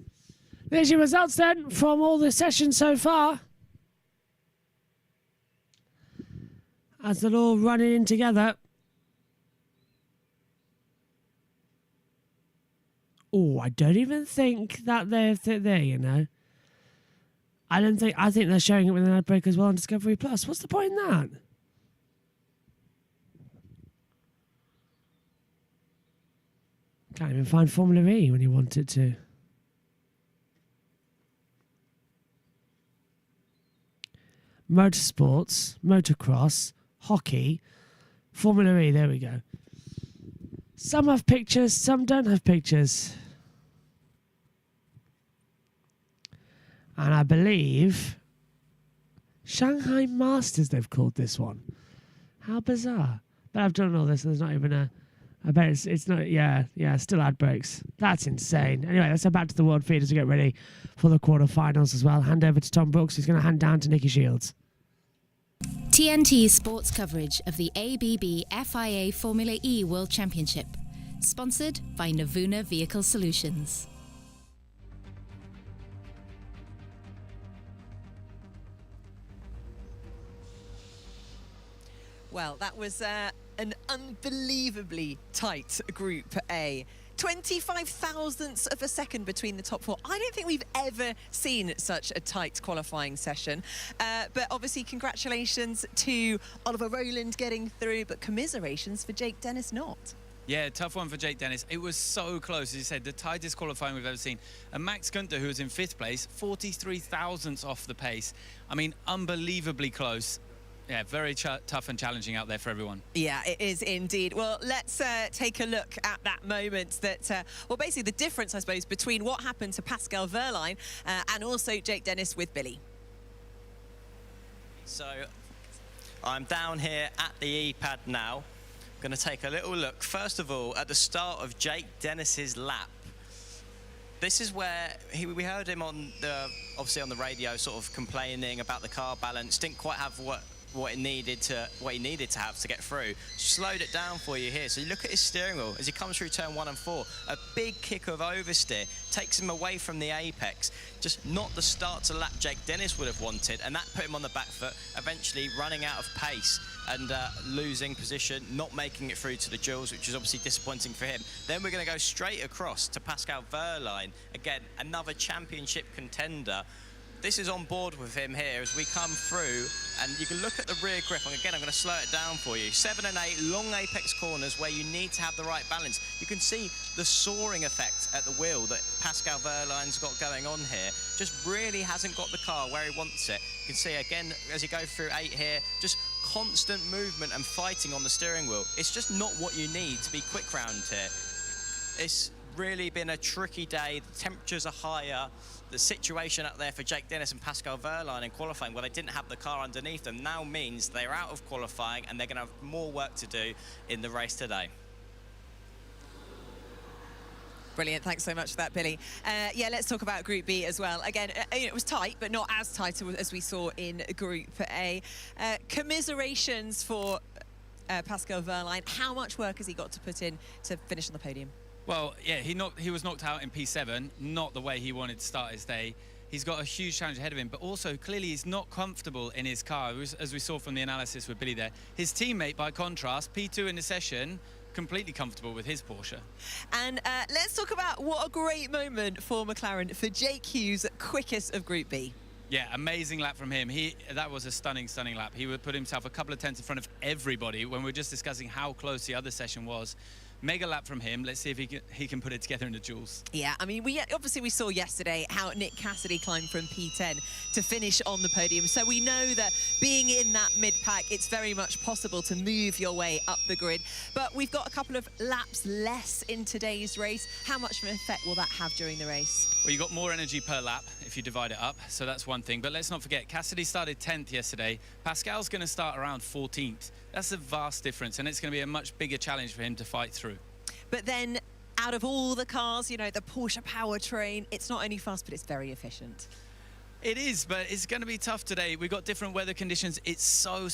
There's your results then from all the sessions so far. As they're all running in together. Oh, I don't even think that they're there, you know. I think they're showing it with an ad break as well on Discovery Plus. What's the point in that? Can't even find Formula E when you want it to. Motorsports, motocross, hockey, Formula E, there we go. Some have pictures, some don't have pictures. And I believe Shanghai Masters they've called this one. How bizarre. But I've done all this and there's not even a... I bet it's not... Yeah, still ad breaks. That's insane. Anyway, let's head back to the World Feed as we get ready for the quarterfinals as well. Hand over to Tom Brooks, who's going to hand down to Nikki Shields. TNT sports coverage of the ABB FIA Formula E World Championship. Sponsored by Navuna Vehicle Solutions. Well, that was an unbelievably tight Group A. 25 thousandths of a second between the top four. I don't think we've ever seen such a tight qualifying session. But obviously, congratulations to Oliver Rowland getting through, but commiserations for Jake Dennis not. Yeah, tough one for Jake Dennis. It was so close, as you said, the tightest qualifying we've ever seen. And Max Günther, who was in 5th place, 43 thousandths off the pace. I mean, unbelievably close. Yeah, very tough and challenging out there for everyone. Yeah, it is indeed. Well, let's take a look at that moment that, well, basically the difference, I suppose, between what happened to Pascal Wehrlein and also Jake Dennis with Billy. So I'm down here at the E-pad now. I'm going to take a little look, first of all, at the start of Jake Dennis's lap. This is where we heard him on obviously on the radio, sort of complaining about the car balance. Didn't quite have what he needed to have to get through. Slowed it down for you here. So you look at his steering wheel as he comes through turn 1 and 4. A big kick of oversteer takes him away from the apex. Just not the start to lap Jake Dennis would have wanted, and that put him on the back foot, eventually running out of pace and losing position, not making it through to the duels, which is obviously disappointing for him. Then we're going to go straight across to Pascal Wehrlein. Again, another championship contender. This is on board with him here as we come through, and you can look at the rear grip. And again, I'm going to slow it down for you. 7 and 8 long apex corners where you need to have the right balance. You can see the soaring effect at the wheel that Pascal Wehrlein's got going on here. Just really hasn't got the car where he wants it. You can see again as you go through 8 here, just constant movement and fighting on the steering wheel. It's just not what you need to be quick round here. It's really been a tricky day. The temperatures are higher. The situation out there for Jake Dennis and Pascal Wehrlein in qualifying, where they didn't have the car underneath them, now means they're out of qualifying and they're going to have more work to do in the race today. Brilliant, thanks so much for that, Billy. Yeah, let's talk about Group B as well. Again, it was tight, but not as tight as we saw in Group A. Commiserations for Pascal Wehrlein. How much work has he got to put in to finish on the podium? Well, yeah, he was knocked out in P7, not the way he wanted to start his day. He's got a huge challenge ahead of him, but also clearly he's not comfortable in his car, as we saw from the analysis with Billy there. His teammate, by contrast, P2 in the session, completely comfortable with his Porsche. And let's talk about what a great moment for McLaren, for Jake Hughes, quickest of Group B. Yeah, amazing lap from him. That was a stunning lap. He would put himself a couple of tenths in front of everybody when we were just discussing how close the other session was. Mega lap from him. Let's see if he can put it together in the duels. Yeah, I mean, we saw yesterday how Nick Cassidy climbed from P10 to finish on the podium. So we know that being in that mid-pack, it's very much possible to move your way up the grid. But we've got a couple of laps less in today's race. How much of an effect will that have during the race? Well, you got more energy per lap if you divide it up. So that's one thing. But let's not forget, Cassidy started 10th yesterday. Pascal's going to start around 14th. That's a vast difference, and it's going to be a much bigger challenge for him to fight through. But then, out of all the cars, you know, the Porsche powertrain, it's not only fast, but it's very efficient. It is, but it's going to be tough today. We've got different weather conditions. It's so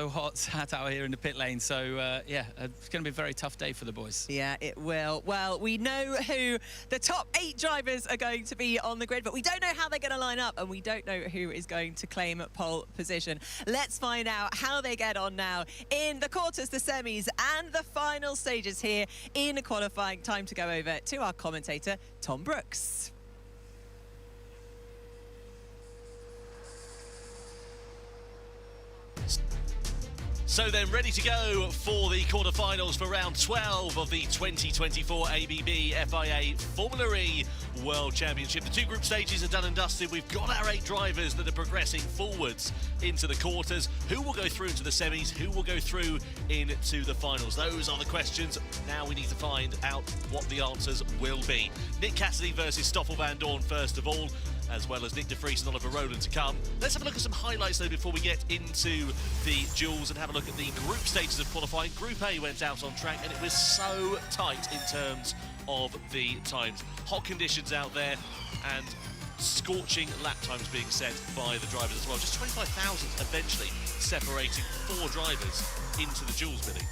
hot sat out here in the pit lane. So, yeah, it's going to be a very tough day for the boys. Yeah, it will. Well, we know who the top 8 drivers are going to be on the grid, but we don't know how they're going to line up, and we don't know who is going to claim pole position. Let's find out how they get on now in the quarters, the semis, and the final stages here in qualifying. Time to go over to our commentator, Tom Brooks. So then, ready to go for the quarterfinals for round 12 of the 2024 ABB FIA Formula E World Championship. The 2 group stages are done and dusted. We've got our 8 drivers that are progressing forwards into the quarters. Who will go through into the semis? Who will go through into the finals? Those are the questions. Now we need to find out what the answers will be. Nick Cassidy versus Stoffel van Dorn first of all, as well as Nick de Vries and Oliver Rowland to come. Let's have a look at some highlights though before we get into the duels and have a look at the group stages of qualifying. Group A went out on track and it was so tight in terms of the times. Hot conditions out there and scorching lap times being set by the drivers as well. Just 25 thousandths eventually separating 4 drivers into the duels, Billy.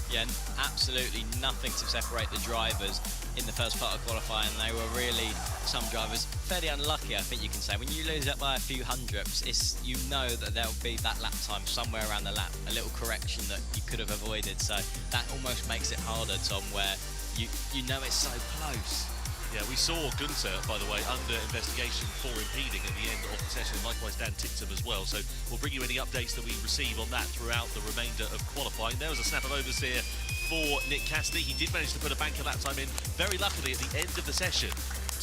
Yeah, absolutely nothing to separate the drivers in the first part of qualifying. They were really, some drivers, fairly unlucky, I think you can say. When you lose it by a few hundredths, you know that there'll be that lap time somewhere around the lap, a little correction that you could have avoided. So that almost makes it harder, Tom, where you know it's so close. Yeah, we saw Gunther, by the way, under investigation for impeding at the end of the session. Likewise, Dan Tictum as well. So we'll bring you any updates that we receive on that throughout the remainder of qualifying. There was a snap of oversteer for Nick Cassidy. He did manage to put a banker lap time in, very luckily at the end of the session,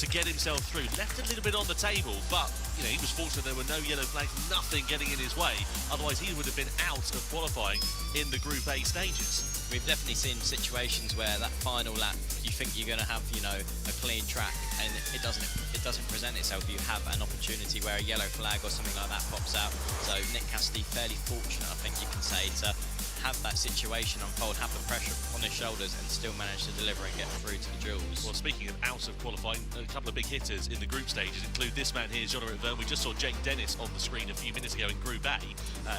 to get himself through. Left a little bit on the table, but you know, he was fortunate there were no yellow flags, nothing getting in his way. Otherwise, he would have been out of qualifying in the Group A stages. We've definitely seen situations where that final lap, you think you're going to have, you know, a clean track, and it doesn't present itself. You have an opportunity where a yellow flag or something like that pops out. So Nick Cassidy, fairly fortunate, I think you can say, to have that situation unfold, have the pressure on his shoulders and still manage to deliver and get through to the duels. Well, speaking of out of qualifying, a couple of big hitters in the group stages include this man here, Jean-Eric Vergne. We just saw Jake Dennis on the screen a few minutes ago in Group A.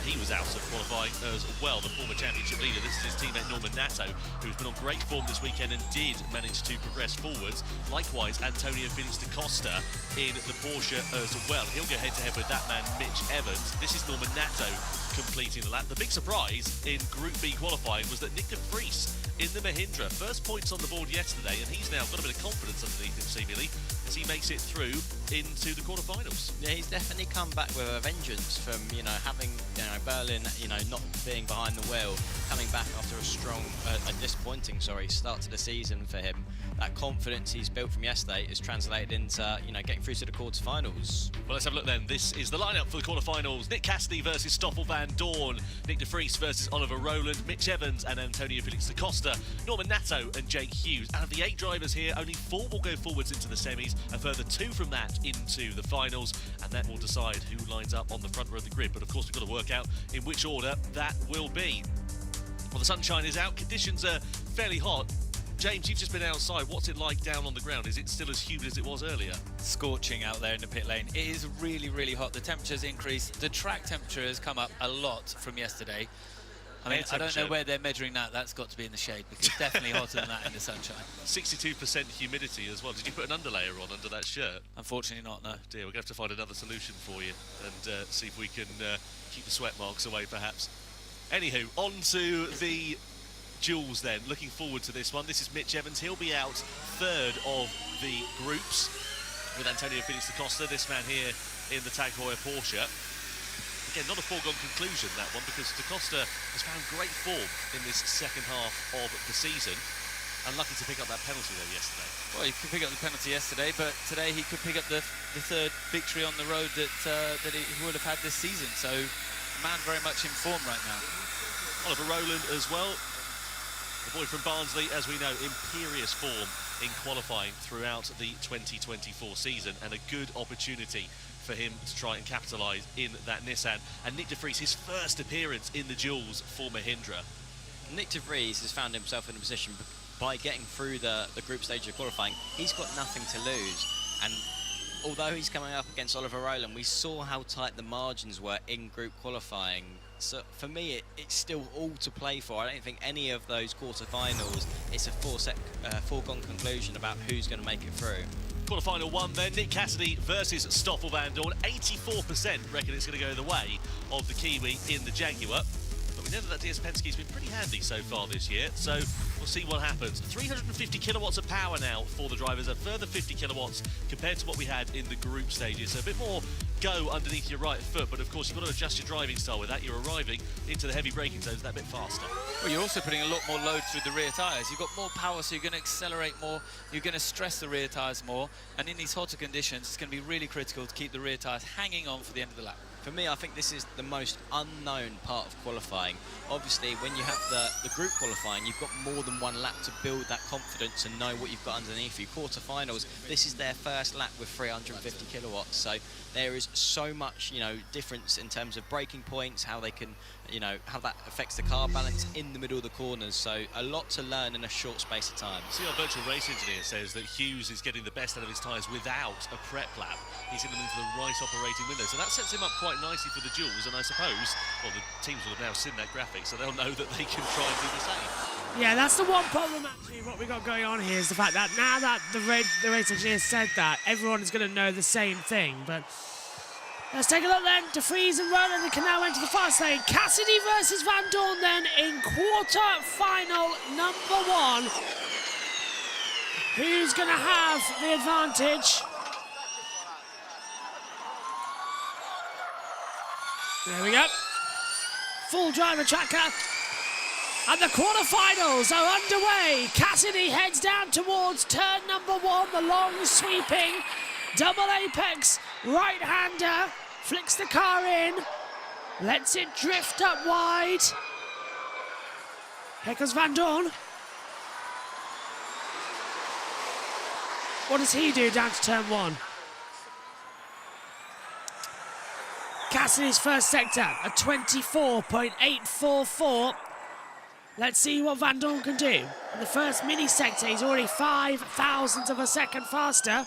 He was out of qualifying as well, the former championship leader. This is his teammate Norman Nato, who's been on great form this weekend and did manage to progress forwards. Likewise, Antonio Felix da Costa in the Porsche as well. He'll go head-to-head with that man, Mitch Evans. This is Norman Nato completing the lap. The big surprise in Group B qualifying was that Nick de Vries in the Mahindra, first points on the board yesterday, and he's now got a bit of confidence underneath him seemingly as he makes it through into the quarterfinals. Yeah, he's definitely come back with a vengeance from, you know, having, you know, Berlin, you know, not being behind the wheel, coming back after a disappointing start to the season for him. That confidence he's built from yesterday is translated into, you know, getting through to the quarterfinals. Well, let's have a look then. This is the lineup for the quarterfinals. Nick Cassidy versus Stoffel van Dorn, Nick de Vries versus Oliver Rowland, Mitch Evans and Antonio Felix da Costa, Norman Nato and Jake Hughes. Out of the 8 drivers here, only 4 will go forwards into the semis, a further 2 from that into the finals, and that will decide who lines up on the front row of the grid. But of course, we've got to work out in which order that will be. Well, the sunshine is out, conditions are fairly hot. James, you've just been outside. What's it like down on the ground? Is it still as humid as it was earlier? Scorching out there in the pit lane. It is really, really hot. The temperature's increased. The track temperature has come up a lot from yesterday. I mean, I don't know where they're measuring that. That's got to be in the shade because it's definitely hotter than that in the sunshine. 62% humidity as well. Did you put an underlayer on under that shirt? Unfortunately not, no. Oh dear, we're going to have to find another solution for you and see if we can keep the sweat marks away, perhaps. Anywho, on to the duels then. Looking forward to this one. This is Mitch Evans. He'll be out 3rd of the groups with Antonio Felix da Costa, this man here in the Tag Heuer Porsche. Again, not a foregone conclusion, that one, because da Costa has found great form in this second half of the season. Unlucky to pick up that penalty though yesterday. Well, he could pick up the penalty yesterday, but today he could pick up the 3rd victory on the road that he would have had this season. So, man very much in form right now. Oliver Rowland as well. The boy from Barnsley, as we know, imperious form in qualifying throughout the 2024 season, and a good opportunity for him to try and capitalise in that Nissan. And Nick de Vries, his first appearance in the duels for Mahindra. Nick de Vries has found himself in a position by getting through the group stage of qualifying. He's got nothing to lose, and although he's coming up against Oliver Rowland, we saw how tight the margins were in group qualifying. So for me, it's still all to play for. I don't think any of those quarterfinals, it's a foregone conclusion about who's going to make it through. Quarterfinal 1 then, Nick Cassidy versus Stoffel Vandoorne. 84% reckon it's going to go the way of the Kiwi in the Jaguar. But we know that DS Penske's been pretty handy so far this year, so we'll see what happens. 350 kilowatts of power now for the drivers, a further 50 kilowatts compared to what we had in the group stages. So a bit more go underneath your right foot, but of course you've got to adjust your driving style with that. You're arriving into the heavy braking zones that bit faster. Well, you're also putting a lot more load through the rear tyres. You've got more power, so you're going to accelerate more, you're going to stress the rear tyres more, and in these hotter conditions, it's going to be really critical to keep the rear tyres hanging on for the end of the lap. For me, I think this is the most unknown part of qualifying. Obviously, when you have the group qualifying, you've got more than one lap to build that confidence and know what you've got underneath you. Quarterfinals, this is their first lap with 350 kilowatts, so there is so much, difference in terms of braking points, how they can, how that affects the car balance in the middle of the corners. So a lot to learn in a short space of time. See, our virtual race engineer says that Hughes is getting the best out of his tyres without a prep lap. He's in them into the right operating window, so that sets him up quite nicely for the duels. And I suppose, well, the teams will have now seen that graphic, so they'll know that they can try and do the same. Yeah, that's the one problem, actually. What we got going on here is the fact that now that the race engineer said that, everyone is going to know the same thing. But let's take a look then. De Vries and Rowland, they can now enter the fast lane. Cassidy versus Vandoorne then in quarter-final number 1. Who's going to have the advantage? There we go. Full driver tracker. And the quarterfinals are underway. Cassidy heads down towards turn number 1, the long sweeping double apex right-hander. Flicks the car in, lets it drift up wide. Here comes Vandoorne. What does he do down to turn 1? Cassidy's first sector, a 24.844. Let's see what Vandoorne can do. In the first mini sector, he's already 5 thousandths of a second faster.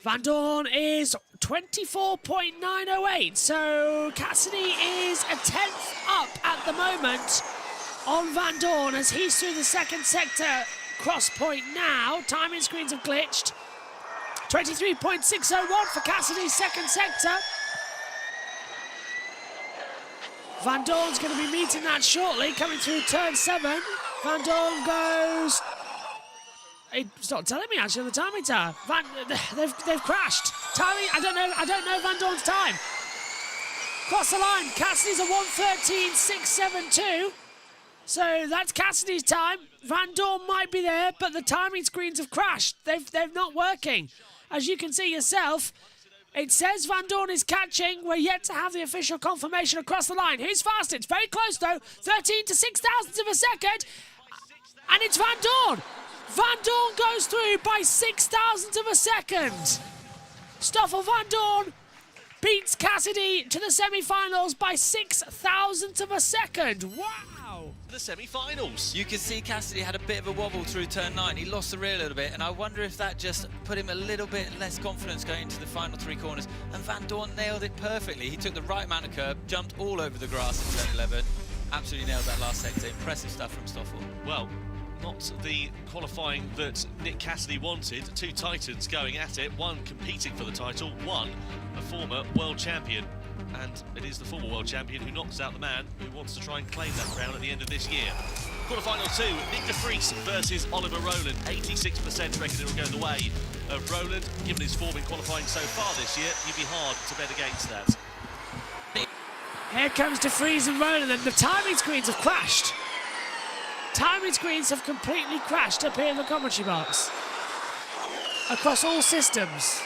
Vandoorne is 24.908, so Cassidy is a 10th up at the moment on Vandoorne as he's through the second sector cross point now. Timing screens have glitched. 23.601 for Cassidy's second sector. Vandoorne's going to be meeting that shortly, coming through turn 7. Vandoorne goes... He's not telling me actually on the timing tower. They've crashed. Timing, I don't know Vandoorne's time. Cross the line. Cassidy's a 1:13.672. So that's Cassidy's time. Vandoorne might be there, but the timing screens have crashed. They're not working. As you can see yourself, it says Vandoorne is catching. We're yet to have the official confirmation across the line. Who's fastest? It's very close though. 13 to 6 thousandths of a second. And it's Vandoorne. Vandoorne goes through by 6 thousandths of a second. Stoffel Vandoorne beats Cassidy to the semi-finals by 6 thousandths of a second. Wow! The semi-finals. You can see Cassidy had a bit of a wobble through turn 9. He lost the rear a little bit, and I wonder if that just put him a little bit less confidence going into the final 3 corners. And Vandoorne nailed it perfectly. He took the right amount of curb, jumped all over the grass in turn 11. Absolutely nailed that last sector. Impressive stuff from Stoffel. Well, not the qualifying that Nick Cassidy wanted. 2 titans going at it, one competing for the title, one a former world champion. And it is the former world champion who knocks out the man who wants to try and claim that crown at the end of this year. Quarterfinal 2, Nick De Vries versus Oliver Rowland. 86% reckon it will go the way of Rowland. Given his form in qualifying so far this year, you'd be hard to bet against that. Here comes De Vries and Rowland, and the timing screens have crashed. Timing screens have completely crashed up here in the commentary box. Across all systems.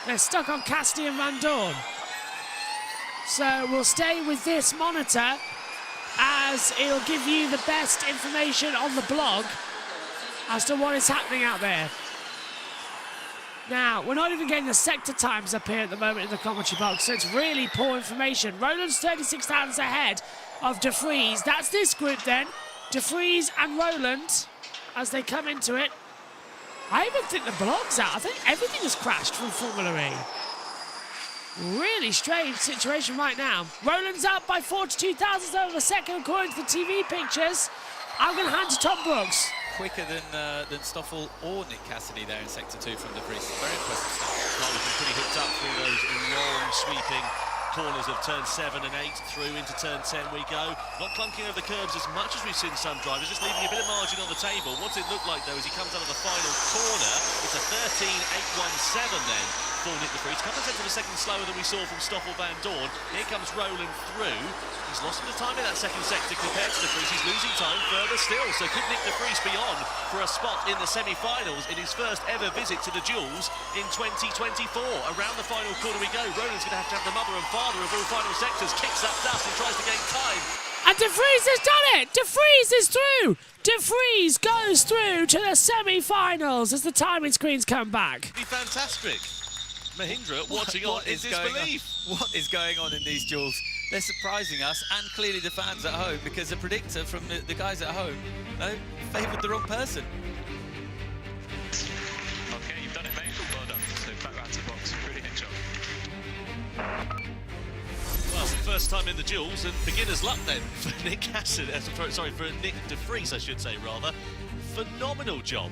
They're stuck on Cassidy and Vandoorne. So we'll stay with this monitor as it'll give you the best information on the blog as to what is happening out there. Now, we're not even getting the sector times up here at the moment in the commentary box, so it's really poor information. Rowland's 36 thousandths ahead of De Vries. That's this group then. De Vries and Rowland as they come into it. I even think the blog's out. I think everything has crashed from Formula E. Really strange situation right now. Roland's up by 42 thousandths over a second according to the TV pictures. I'm going to hand to Tom Brooks. Quicker than Stoffel or Nick Cassidy there in Sector 2 from De Vries. Very impressive stuff. Well, we've been pretty hooked up through those long sweeping corners of turn 7 and 8 through into turn 10 we go. Not clunking over the curbs as much as we've seen some drivers, just leaving a bit of margin on the table. What's it look like though as he comes out of the final corner? It's a 13.817 then for Nick De Vries. A couple of tenths of a second slower than we saw from Stoffel Van Dorn. Here comes Roland through. He's lost a bit of time in that second sector compared to De Vries. He's losing time further still. So could Nick De Vries be on for a spot in the semi-finals in his first ever visit to the duels in 2024? Around the final corner we go. Roland's going to have the mother and father of all final sectors. Kicks up dust and tries to gain time. And De Vries has done it! De Vries is through! De Vries goes through to the semi-finals as the timing screens come back. Be fantastic. Mahindra watching on in disbelief. What is going on in these duels? They're surprising us and clearly the fans at home because the predictor from the guys at home favoured the wrong person. Okay, you've done it, mate. Well done. So back round to the box. Brilliant job. Well, first time in the duels and beginner's luck then for Nick Cassidy. Sorry, for Nick De Vries, I should say rather. Phenomenal job.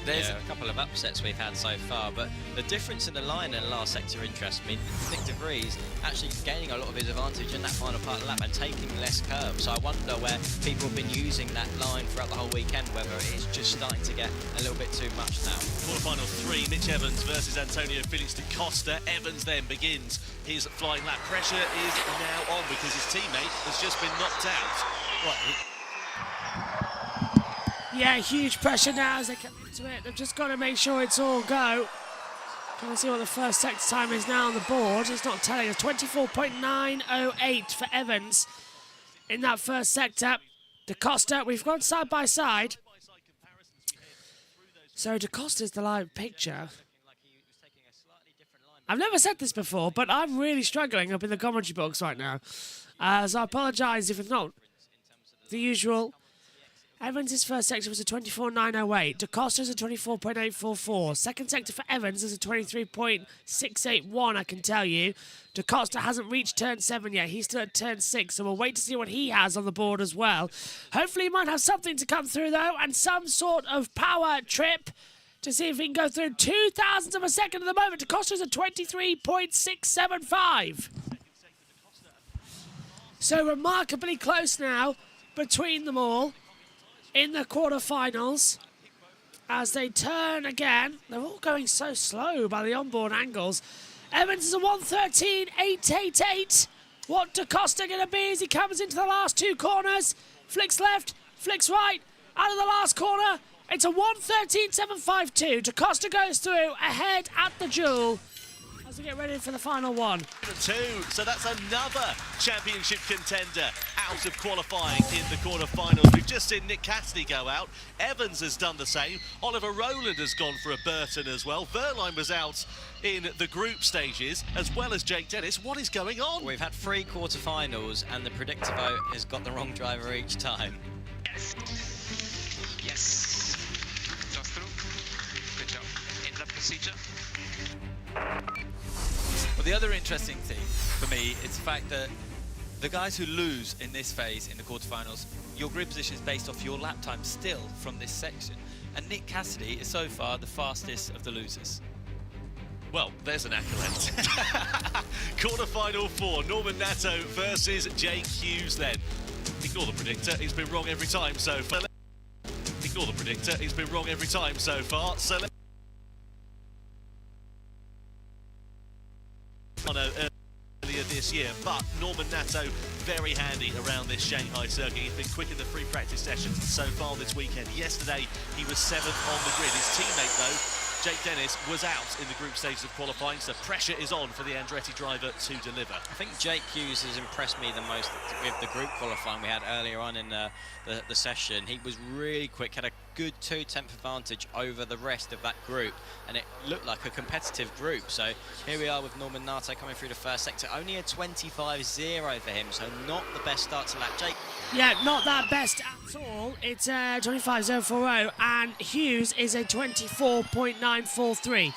There's a couple of upsets we've had so far, but the difference in the line in the last sector interests me. Nick De Vries actually gaining a lot of his advantage in that final part of the lap and taking less curves. So I wonder where people have been using that line throughout the whole weekend, whether it is just starting to get a little bit too much now. Quarterfinal 3, Mitch Evans versus Antonio Felix da Costa. Evans then begins his flying lap. Pressure is now on because his teammate has just been knocked out. Right. Yeah, huge pressure now as they come into it. They've just got to make sure it's all go. Trying to see what the first sector time is now on the board. It's not telling us. 24.908 for Evans in that first sector. Da Costa, we've gone side by side. So Da Costa's the live picture. I've never said this before, but I'm really struggling up in the commentary box right now. So I apologise if it's not the usual. Evans' first sector was a 24.908. Da Costa's a 24.844. Second sector for Evans is a 23.681, I can tell you. Da Costa hasn't reached turn 7 yet. He's still at turn 6, so we'll wait to see what he has on the board as well. Hopefully he might have something to come through, though, and some sort of power trip to see if he can go through 0.002 of a second at the moment. Da Costa's a 23.675. So remarkably close now between them all in the quarterfinals as they turn again. They're all going so slow by the onboard angles. Evans is a 113.888. What Da Costa going to be as he comes into the last two corners? Flicks left, flicks right, out of the last corner. It's a 113.752. Da Costa goes through ahead at the duel as we get ready for the final one. 2, so that's another championship contender out of qualifying in the quarterfinals. We've just seen Nick Cassidy go out. Evans has done the same. Oliver Rowland has gone for a Burton as well. Verline was out in the group stages, as well as Jake Dennis. What is going on? We've had 3 quarterfinals, and the predictor vote has got the wrong driver each time. Yes. Yes. Just through. Good job. In the procedure. Well, the other interesting thing for me is the fact that the guys who lose in this phase in the quarterfinals, your grid position is based off your lap time still from this section. And Nick Cassidy is so far the fastest of the losers. Well, there's an accolade. Quarterfinal 4, Norman Nato versus Jake Hughes then. Ignore the predictor, he's been wrong every time so far. Ignore the predictor, he's been wrong every time so far. So earlier this year, but Norman Nato very handy around this Shanghai circuit. He's been quick in the free practice sessions so far this weekend. Yesterday he was 7th on the grid. His teammate though, Jake Dennis, was out in the group stages of qualifying, so pressure is on for the Andretti driver to deliver. I think Jake Hughes has impressed me the most with the group qualifying we had earlier on in the session. He was really quick, had a good 2/10 advantage over the rest of that group, and it looked like a competitive group. So here we are with Norman Nato coming through the first sector, only a 25.0 for him, so not the best start to lap. Jake. Yeah, not that best at all. It's 25.040, and Hughes is a 24.943.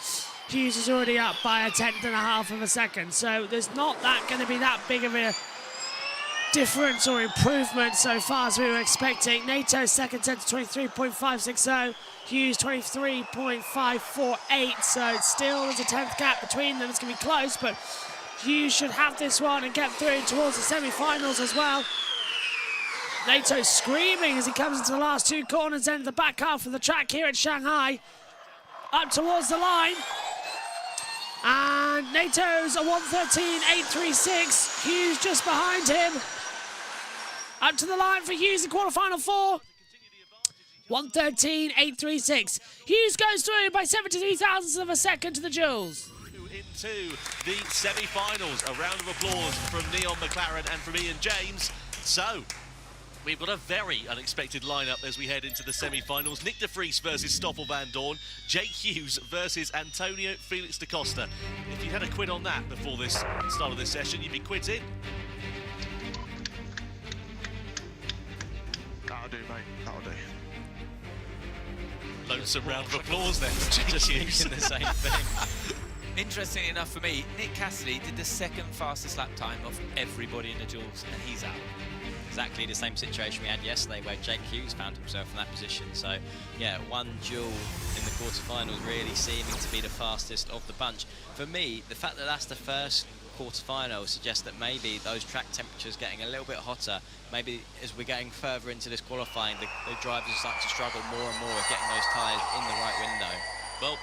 Hughes is already up by a 1/10.5 of a second, so there's not going to be that big of a difference or improvement so far as we were expecting. NATO second set to 23.560, Hughes 23.548, so it's still there's a 10th gap between them. It's going to be close, but Hughes should have this one and get through towards the semi-finals as well. NATO screaming as he comes into the last two corners, end of the back half of the track here at Shanghai. Up towards the line. And NATO's a 1:13.836. Hughes just behind him. Up to the line for Hughes in quarterfinal 4. 1:13.836. Hughes goes through by 73 thousandths of a second to the Jules. Into the semi-finals. A round of applause from Neon McLaren and from Ian James. So, we've got a very unexpected lineup as we head into the semi-finals. Nick de Vries versus Stoffel van Dorn. Jake Hughes versus Antonio Felix da Costa. If you had a quid on that before this start of this session, you'd be quid in. That'll do, mate. That'll do. Lonesome round of applause then from Jake Hughes. Thinking the same thing. Interestingly enough for me, Nick Cassidy did the second fastest lap time of everybody in the duels, and he's out. Exactly the same situation we had yesterday where Jake Hughes found himself in that position. So, yeah, one duel in the quarterfinals really seeming to be the fastest of the bunch. For me, the fact that that's the first quarterfinal suggests that maybe those track temperatures getting a little bit hotter. Maybe as we're getting further into this qualifying, the drivers start to struggle more and more with getting those tyres in the right window. Well,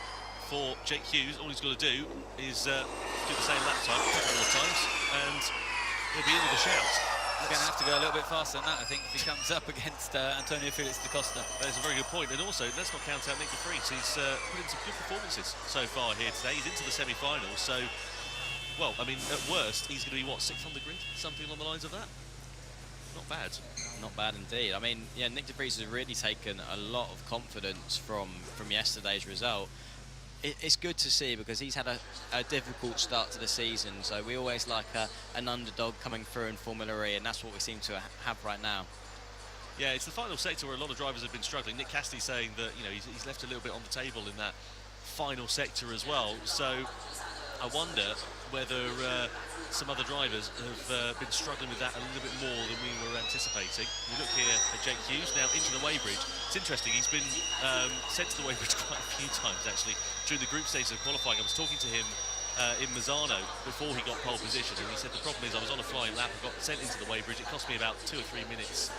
for Jake Hughes, all he's got to do is do the same lap time a couple more times, and he'll be in with a shout. He's going to have to go a little bit faster than that, I think, if he comes up against Antonio Felix da Costa. That's a very good point. And also, let's not count out Nick de Vries. He's put in some good performances so far here today. He's into the semi-finals, so, well, I mean, at worst, he's going to be, what, 600 grid? Something along the lines of that? Not bad. Not bad indeed. I mean, yeah, Nick de Vries has really taken a lot of confidence from yesterday's result. It's good to see because he's had a difficult start to the season, so we always like an underdog coming through in Formula E, and that's what we seem to have right now. Yeah, it's the final sector where a lot of drivers have been struggling. Nick Cassidy saying that, you know, he's left a little bit on the table in that final sector as well, so I wonder whether some other drivers have been struggling with that a little bit more than we were anticipating. We look here at Jake Hughes now into the weighbridge. It's interesting, he's been sent to the weighbridge quite a few times actually during the group stages of qualifying. I was talking to him in Mazzano before he got pole position, and he said the problem is I was on a flying lap, I got sent into the weighbridge, it cost me about 2 or 3 minutes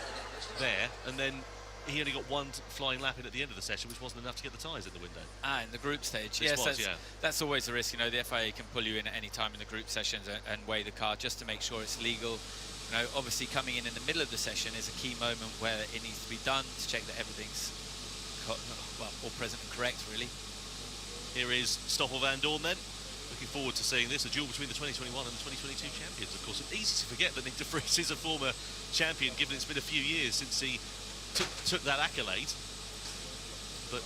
there, and then he only got one flying lap in at the end of the session, which wasn't enough to get the tyres in the window. In the group stage. Yes, that's always the risk. You know, the FIA can pull you in at any time in the group sessions and weigh the car just to make sure it's legal. You know, obviously coming in the middle of the session is a key moment where it needs to be done to check that everything's all present and correct, really. Here is Stoffel van Dorn then. Looking forward to seeing this, a duel between the 2021 and the 2022 champions, of course. It's easy to forget that Nick de Vries is a former champion, given it's been a few years since he took that accolade, but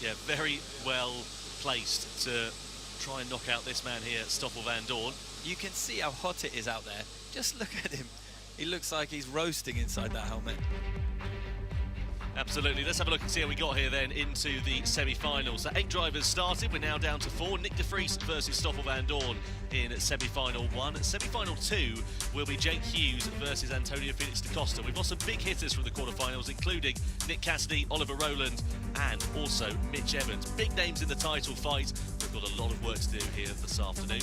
yeah, very well placed to try and knock out this man here, Stoffel van Dorn. You can see how hot it is out there. Just look at him. He looks like he's roasting inside that helmet. Absolutely. Let's have a look and see how we got here then into the semi-finals. So 8 drivers started. We're now down to 4. Nick de Vries versus Stoffel van Dorn in semi-final 1. Semi-final 2 will be Jake Hughes versus Antonio Felix da Costa. We've got some big hitters from the quarterfinals, including Nick Cassidy, Oliver Rowland, and also Mitch Evans. Big names in the title fight. We've got a lot of work to do here this afternoon.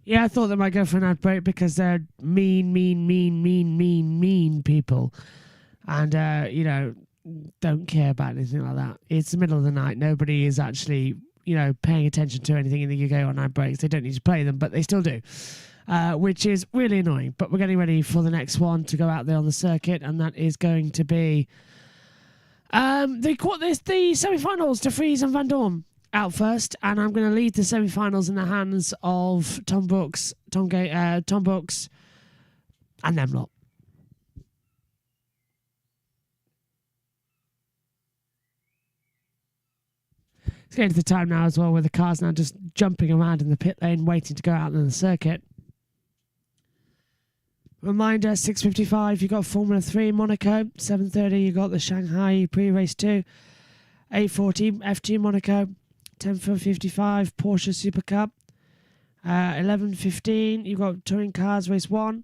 Yeah, I thought they might go for an ad break because they're mean people. And, you know, don't care about anything like that. It's the middle of the night. Nobody is actually, you know, paying attention to anything in the UK on ad breaks. They don't need to play them, but they still do, which is really annoying. But we're getting ready for the next one to go out there on the circuit, and that is going to be the semi-finals, de Vries and Van Dorn out first, and I'm going to leave the semi-finals in the hands of Tom Brooks Tom Brooks, and them lot. It's getting to the time now as well where the car's now just jumping around in the pit lane, waiting to go out on the circuit. Reminder, 6:55, you got Formula 3 in Monaco. 7:30, you got the Shanghai pre-race 2. 8:40, F2 Monaco. 10:55, Porsche Super Cup. 11:15, you got Touring Cars Race 1.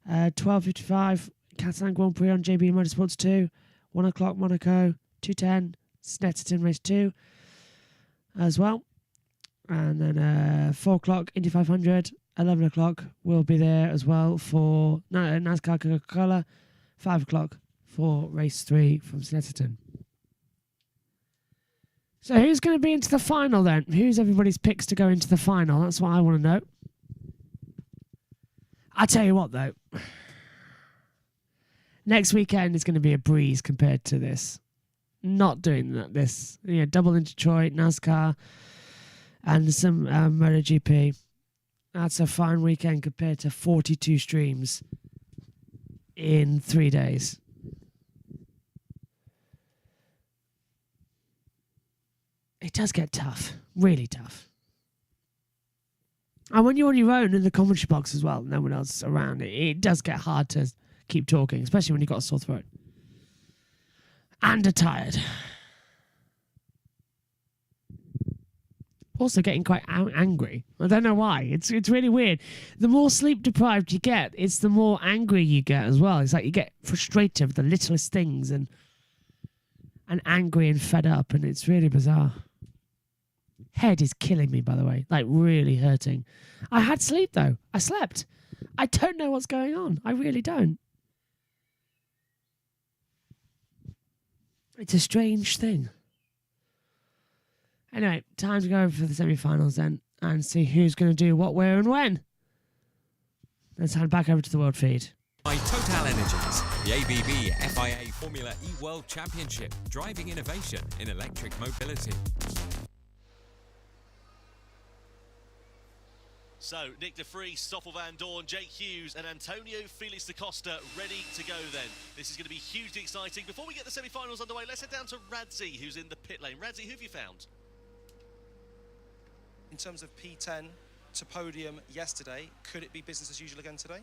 12:55, Catalan Grand Prix on JBMotorsports 2. 1 o'clock Monaco. 2:10, Snetterton Race 2 as well. And then 4 o'clock, Indy 500. 11 o'clock, we'll be there as well for NASCAR Coca-Cola. 5 o'clock for race 3 from Snetterton. So who's going to be into the final then? Who's everybody's picks to go into the final? That's what I want to know. I tell you what though, next weekend is going to be a breeze compared to this. Not doing this. Double in Detroit, NASCAR, and some MotoGP. That's a fine weekend compared to 42 streams in 3 days. It does get tough, really tough. And when you're on your own in the commentary box as well, no one else around, it does get hard to keep talking, especially when you've got a sore throat. And are tired. Also getting quite angry. I don't know why. It's really weird. The more sleep deprived you get, it's the more angry you get as well. It's like you get frustrated with the littlest things and angry and fed up, and it's really bizarre. Head is killing me, by the way. Like, really hurting. I had sleep, though. I slept. I don't know what's going on. I really don't. It's a strange thing. Anyway, time to go for the semi-finals then and see who's going to do what, where and when. Let's hand back over to the world feed. By Total Energies, the ABB FIA Formula E World Championship, driving innovation in electric mobility. So, Nick De Vries, Stoffel Van Dorn, Jake Hughes and Antonio Felix da Costa ready to go then. This is going to be hugely exciting. Before we get the semi-finals underway, let's head down to Radzi, who's in the pit lane. Radzi, who have you found? In terms of P10 to podium yesterday, could it be business as usual again today?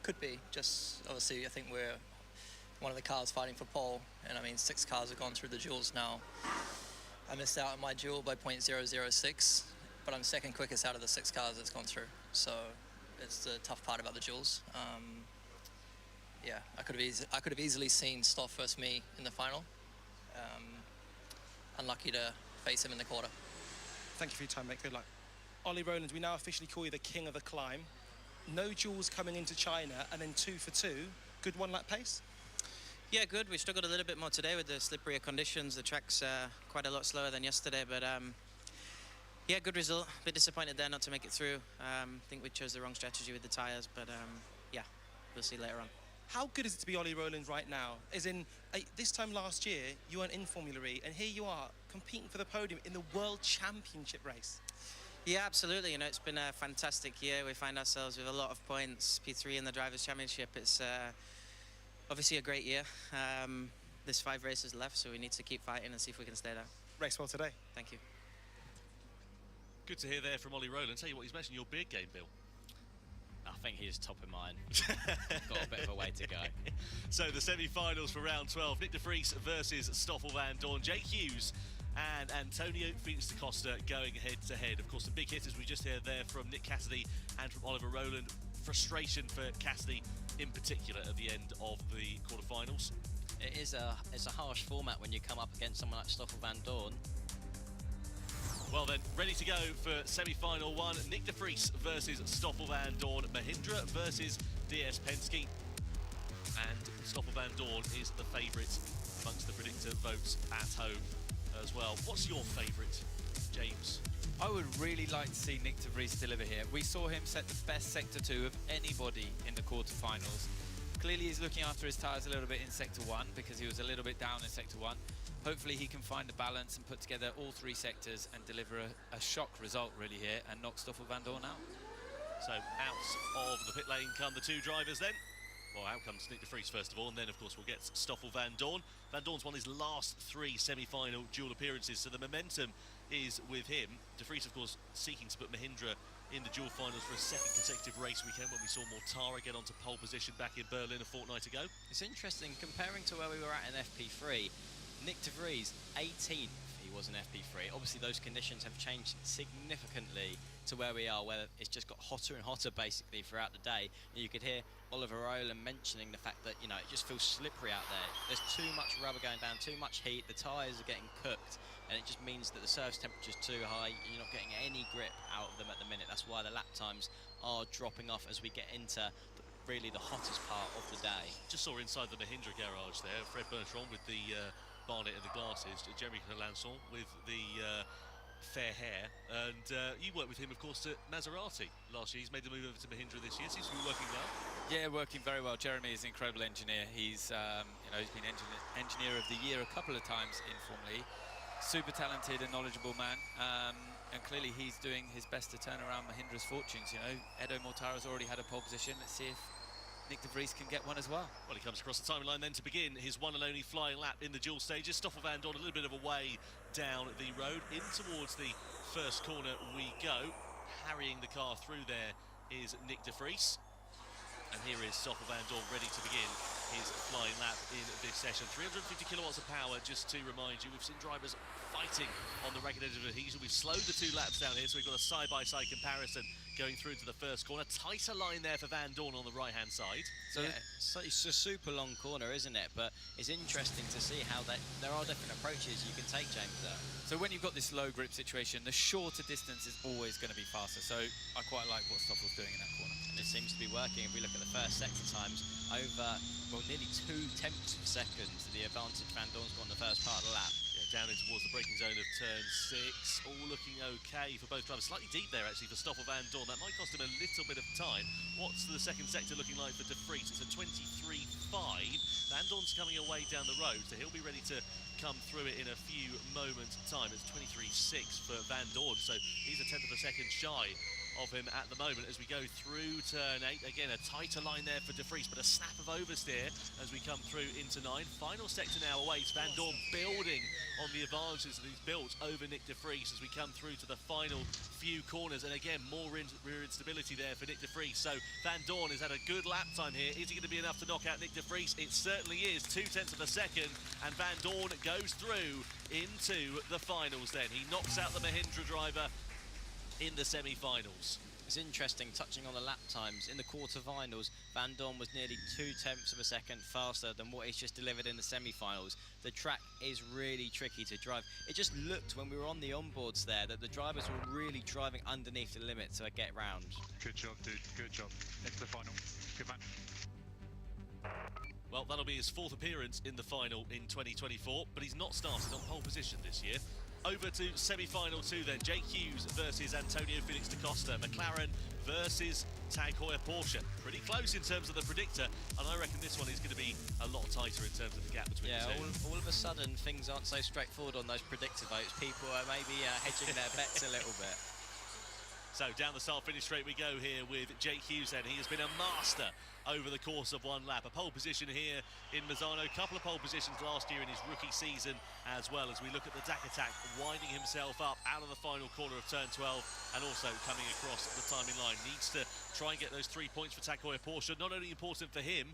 Could be. Just obviously, I think we're one of the cars fighting for pole, and I mean 6 cars have gone through the duels now. I missed out on my duel by 0.006, but I'm second quickest out of the 6 cars that's gone through. So it's the tough part about the duels. Yeah, I could have easily seen Stoff versus me in the final. Unlucky to face him in the quarter. Thank you for your time, mate. Good luck. Ollie Rowland, we now officially call you the king of the climb. No duels coming into China, and then 2 for 2. Good one-lap pace? Yeah, good. We struggled a little bit more today with the slipperier conditions. The track's quite a lot slower than yesterday, but yeah, good result. A bit disappointed there not to make it through. I think we chose the wrong strategy with the tyres, but yeah, we'll see later on. How good is it to be Ollie Rowland right now? As in, this time last year, you weren't in Formula E, and here you are, competing for the podium in the World Championship race. Yeah, absolutely. You know, it's been a fantastic year. We find ourselves with a lot of points, P3 in the Drivers' Championship. It's obviously a great year. There's 5 races left, so we need to keep fighting and see if we can stay there. Race well today. Thank you. Good to hear there from Ollie Rowland. Tell you what, he's mentioned your beard game, Bill. I think he's top of mind. Got a bit of a way to go. So the semi-finals for round 12, Nick De Vries versus Stoffel Van Dorn, Jake Hughes and Antonio Felix da Costa going head-to-head. Of course, the big hitters we just heard there from Nick Cassidy and from Oliver Rowland. Frustration for Cassidy in particular at the end of the quarterfinals. It's a harsh format when you come up against someone like Stoffel Van Dorn. Well then, ready to go for semi-final 1. Nick De Vries versus Stoffel Van Dorn. Mahindra versus DS Penske. And Stoffel Van Dorn is the favourite amongst the predictor votes at home as well. What's your favourite, James? I would really like to see Nick De Vries deliver here. We saw him set the best Sector 2 of anybody in the quarterfinals. Clearly he's looking after his tyres a little bit in Sector 1 because he was a little bit down in Sector 1. Hopefully he can find the balance and put together all 3 sectors and deliver a shock result really here and knock Stoffel Van Dorn out. So out of the pit lane come the two drivers then. Well, out comes Nick de Vries first of all, and then of course we'll get Stoffel Van Dorn. Van Dorn's won his last 3 semi-final dual appearances, so the momentum is with him. De Vries, of course, seeking to put Mahindra in the dual finals for a second consecutive race weekend when we saw Mortara get onto pole position back in Berlin a fortnight ago. It's interesting, comparing to where we were at in FP3, Nick de Vries, 18th. He was in FP3. Obviously, those conditions have changed significantly to where we are, where it's just got hotter and hotter basically throughout the day. And you could hear Oliver Rowland mentioning the fact that, you know, it just feels slippery out there. There's too much rubber going down, too much heat, the tyres are getting cooked, and it just means that the surface temperature's too high. You're not getting any grip out of them at the minute. That's why the lap times are dropping off as we get into really the hottest part of the day. Just saw inside the Mahindra garage there, Fred Bertrand with the Barnet and the glasses, Jeremy Lançon with the fair hair, and you worked with him, of course, at Maserati last year. He's made the move over to Mahindra this year. Seems to be working well. Yeah, working very well. Jeremy is an incredible engineer. He's, you know, he's been engineer of the year a couple of times in Formula E. Super talented and knowledgeable man, and clearly he's doing his best to turn around Mahindra's fortunes. You know, Edo Mortara's already had a pole position. Let's see if Nick de Vries can get one as well. Well, he comes across the timing line then to begin his one and only flying lap in the dual stages. Stoffel Van Dorn a little bit of a way down the road. In towards the first corner we go. Harrying the car through there is Nick de Vries. And here is Stoffel Van Dorn ready to begin his flying lap in this session. 350 kilowatts of power, just to remind you. We've seen drivers fighting on the ragged edge of adhesion. We've slowed the 2 laps down here, so we've got a side-by-side comparison going through to the first corner. Tighter line there for Van Dorn on the right-hand side. So yeah, it's a super long corner, isn't it? But it's interesting to see how there are different approaches you can take, James, there. So when you've got this low grip situation, the shorter distance is always going to be faster. So I quite like what Stoffel's doing in that corner. And it seems to be working. If we look at the first sector times, over, well, nearly 2/10 of seconds, the advantage Van Dorn's got in the first part of the lap. Down in towards the braking zone of turn 6, all looking okay for both drivers. Slightly deep there actually for Stoffel Van Dorn. That might cost him a little bit of time. What's the second sector looking like for de Vries? It's a 23.5. Van Dorn's coming away down the road, so he'll be ready to come through it in a few moments' time. It's 23.6 for Van Dorn, so he's a 10th of a second shy of him at the moment as we go through turn 8. Again, a tighter line there for de Vries, but a snap of oversteer as we come through into 9. Final sector now awaits. Van Dorn building on the advantages that he's built over Nick de Vries as we come through to the final few corners. And again, more rear instability there for Nick de Vries. So Van Dorn has had a good lap time here. Is he going to be enough to knock out Nick de Vries? It certainly is. 0.2 of a second, and Van Dorn goes through into the finals then. He knocks out the Mahindra driver in the semi-finals. It's interesting, touching on the lap times, in the quarter-finals, Van Dorn was nearly 0.2 of a second faster than what he's just delivered in the semi-finals. The track is really tricky to drive. It just looked, when we were on the onboards there, that the drivers were really driving underneath the limit to get round. Good job, dude, good job. Into the final. Good man. Well, that'll be his 4th appearance in the final in 2024, but he's not started on pole position this year. Over to semi-final 2 then. Jake Hughes versus Antonio Felix da Costa. McLaren versus Tag Heuer Porsche. Pretty close in terms of the predictor, and I reckon this one is going to be a lot tighter in terms of the gap between the two. All of a sudden, things aren't so straightforward on those predictor votes. People are maybe hedging their bets a little bit. So down the start-finish straight we go here with Jake Hughes then. He has been a master over the course of one lap. A pole position here in Misano, a couple of pole positions last year in his rookie season as well, as we look at the DAC attack, winding himself up out of the final corner of turn 12 and also coming across the timing line. Needs to try and get those 3 points for Tag Heuer Porsche, not only important for him,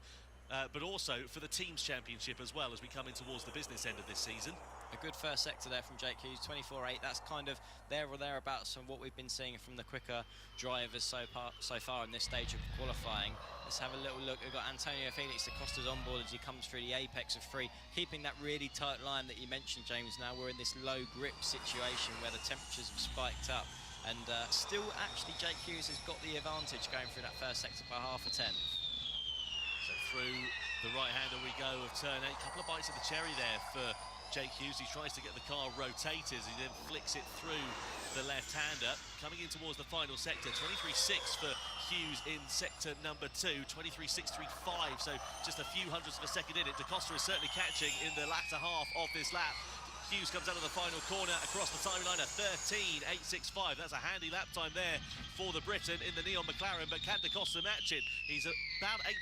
but also for the team's championship as well as we come in towards the business end of this season. A good first sector there from Jake Hughes, 24.8. That's kind of there or thereabouts from what we've been seeing from the quicker drivers so far in this stage of qualifying. Let's have a little look. We've got Antonio Felix da Costa's on board as he comes through the apex of 3, keeping that really tight line that you mentioned, James. Now we're in this low grip situation where the temperatures have spiked up, and still actually Jake Hughes has got the advantage going through that first sector by half a tenth. So through the right-hander we go of turn 8. Couple of bites of the cherry there for Jake Hughes. He tries to get the car rotated, he then flicks it through the left-hander. Coming in towards the final sector, 23.6 for Hughes in sector number 2, 23.635, so just a few hundredths of a second in it. Da Costa is certainly catching in the latter half of this lap. Hughes comes out of the final corner across the timeline at 13.865. That's a handy lap time there for the Briton in the Neon McLaren, but can Da Costa match it? He's about 8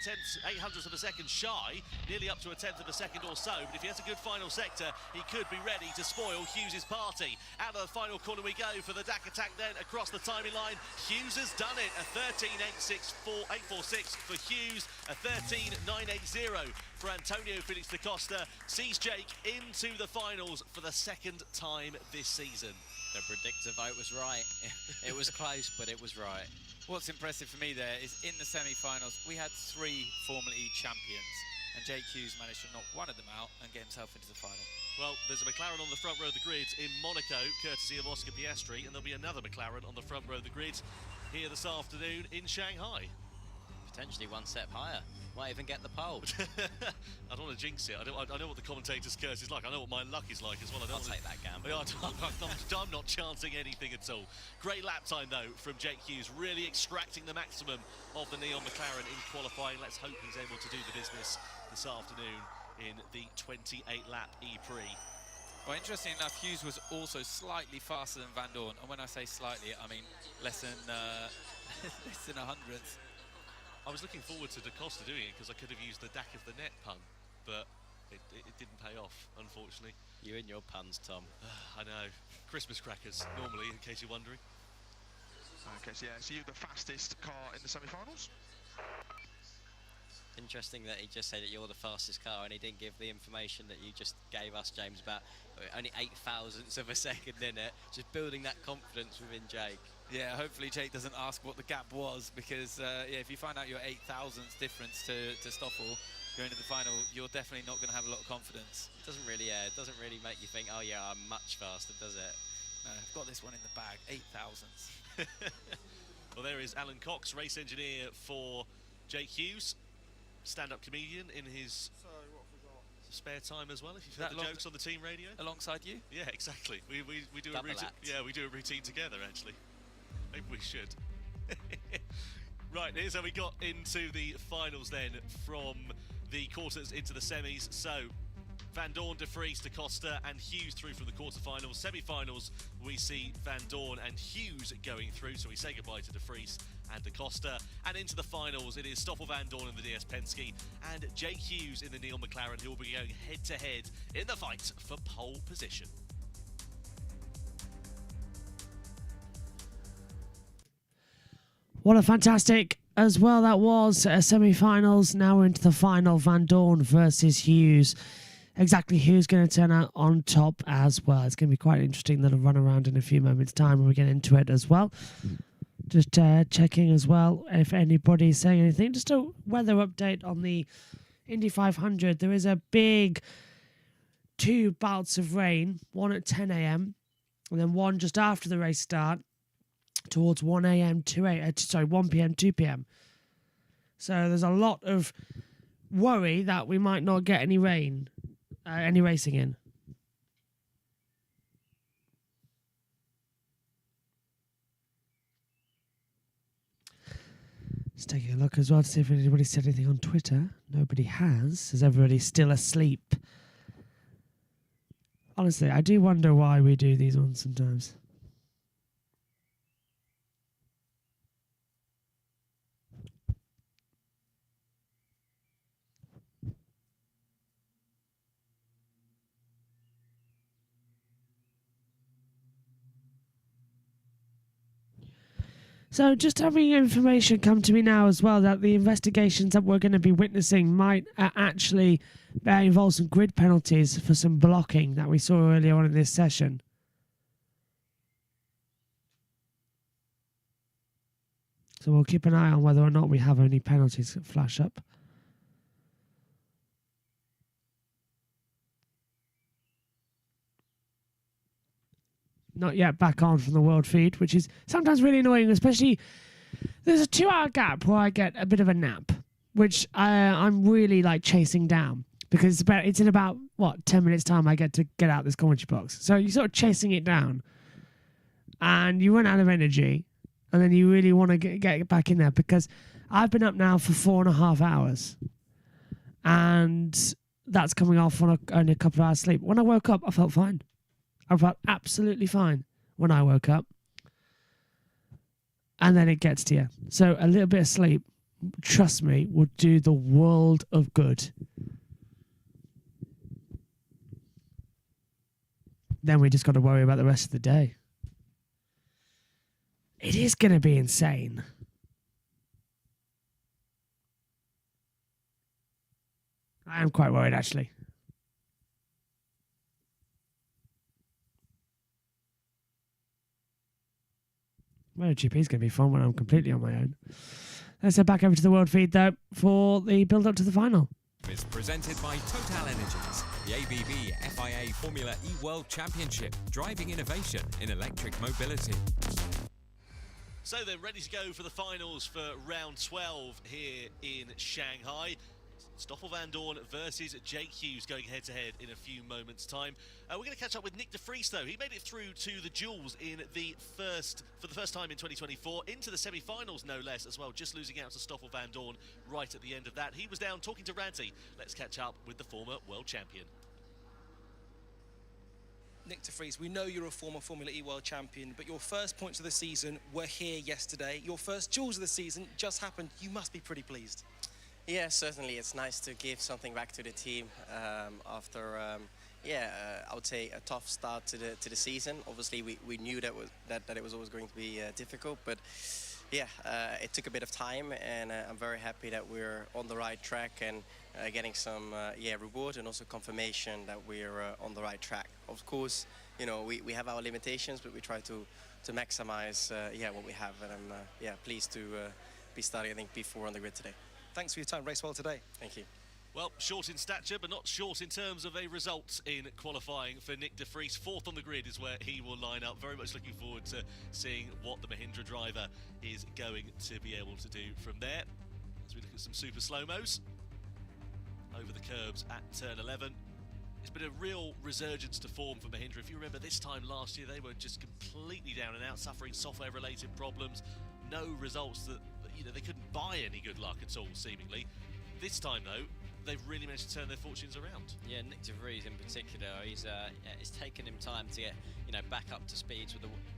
hundredths of a second shy, nearly up to a tenth of a second or so, but if he has a good final sector, he could be ready to spoil Hughes' party. Out of the final corner we go for the DAC attack then across the timing line. Hughes has done it, a 13.846 for Hughes, a 13.980 for Antonio Felix Da Costa, sees Jake into the finals for the second time this season. The predictor vote was right. It was close, but it was right. What's impressive for me there is in the semi-finals, we had 3 Formula E champions, and Jake Hughes managed to knock one of them out and get himself into the final. Well, there's a McLaren on the front row of the grid in Monaco, courtesy of Oscar Piastri, and there'll be another McLaren on the front row of the grid here this afternoon in Shanghai. Potentially one step higher. Might even get the pole. I don't want to jinx it. I know what the commentator's curse is like. I know what my luck is like as well. I'll take that gamble. I'm not chancing anything at all. Great lap time, though, from Jake Hughes. Really extracting the maximum of the Neon McLaren in qualifying. Let's hope he's able to do the business this afternoon in the 28-lap E-Prix. Well, interesting enough, Hughes was also slightly faster than Van Dorn. And when I say slightly, I mean less than a hundredth. I was looking forward to Da Costa doing it because I could have used the DAC of the net pun, but it didn't pay off, unfortunately. You and your puns, Tom. I know. Christmas crackers, normally, in case you're wondering. Okay, so yeah, so you're the fastest car in the semi-finals? Interesting that he just said that you're the fastest car and he didn't give the information that you just gave us, James, about only 8 thousandths of a second in it. Just building that confidence within Jake. Yeah, hopefully Jake doesn't ask what the gap was, because yeah, if you find out your 8 thousandths difference to Stoffel going to the final, you're definitely not going to have a lot of confidence. It doesn't really make you think, oh yeah, I'm much faster, does it? No, I've got this one in the bag, 8 thousandths. Well, there is Alan Cox, race engineer for Jake Hughes, stand-up comedian in his spare time as well, if you've heard the jokes on the team radio. Alongside you? Yeah, exactly. We do a Double routine. act. Yeah, we do a routine together, actually. Maybe we should. Right, here's how we got into the finals then, from the quarters into the semis. So, Van Dorn, De Vries, Da Costa and Hughes through from the quarterfinals. Semi-finals, we see Van Dorn and Hughes going through, so we say goodbye to De Vries and Da Costa. And into the finals, it is Stoffel Van Dorn in the DS Penske and Jake Hughes in the Neon McLaren, who will be going head-to-head in the fight for pole position. What a fantastic as well that was. Semi-finals, now we're into the final. Van Dorn versus Hughes. Exactly who's going to turn out on top as well. It's going to be quite interesting. That'll run around in a few moments' time when we get into it as well. Just checking as well if anybody's saying anything. Just a weather update on the Indy 500. There is a big 2 bouts of rain, one at 10 a.m. and then one just after the race start towards 1 p.m., 2 p.m. So there's a lot of worry that we might not get any rain, any racing in. Just taking a look as well to see if anybody said anything on Twitter. Nobody has. Is everybody still asleep? Honestly, I do wonder why we do these ones sometimes. So just having information come to me now as well that the investigations that we're going to be witnessing might actually involve some grid penalties for some blocking that we saw earlier on in this session. So we'll keep an eye on whether or not we have any penalties that flash up. Not yet back on from the world feed, which is sometimes really annoying, especially there's a 2-hour gap where I get a bit of a nap, which I'm really like chasing down, because it's in about 10 minutes time I get to get out this commentary box. So you're sort of chasing it down and you run out of energy, and then you really want to get back in there, because I've been up now for 4.5 hours and that's coming off on only a couple of hours sleep. When I woke up, I felt fine. I felt absolutely fine when I woke up. And then it gets to you. So a little bit of sleep, trust me, will do the world of good. Then we just got to worry about the rest of the day. It is going to be insane. I am quite worried, actually. MotoGP is going to be fun when I'm completely on my own. Let's head back over to the world feed, though, for the build-up to the final. Is presented by Total Energies, the ABB FIA Formula E World Championship, driving innovation in electric mobility. So they're ready to go for the finals for round 12 here in Shanghai. Stoffel Vandoorne versus Jake Hughes going head-to-head in a few moments' time. We're going to catch up with Nick de Vries, though. He made it through to the duels for the first time in 2024, into the semi-finals, no less, as well, just losing out to Stoffel Vandoorne right at the end of that. He was down talking to Radzi. Let's catch up with the former world champion. Nick de Vries, we know you're a former Formula E World Champion, but your first points of the season were here yesterday. Your first duels of the season just happened. You must be pretty pleased. Yeah, certainly. It's nice to give something back to the team after, I would say a tough start to the season. Obviously, we knew that it was always going to be difficult, but yeah, it took a bit of time, and I'm very happy that we're on the right track and getting some reward and also confirmation that we're on the right track. Of course, you know, we have our limitations, but we try to maximize what we have, and I'm pleased to be starting, I think, P4 on the grid today. Thanks for your time. Race well today. Thank you. Well, short in stature, but not short in terms of a result in qualifying for Nick de Vries. Fourth on the grid is where he will line up. Very much looking forward to seeing what the Mahindra driver is going to be able to do from there. As we look at some super slow-mos over the curbs at turn 11. It's been a real resurgence to form for Mahindra. If you remember this time last year, they were just completely down and out, suffering software-related problems. No results that, you know, they couldn't buy any good luck at all, seemingly. This time, though, they've really managed to turn their fortunes around. Yeah, Nick de Vries in particular, it's taken him time to get, you know, back up to speed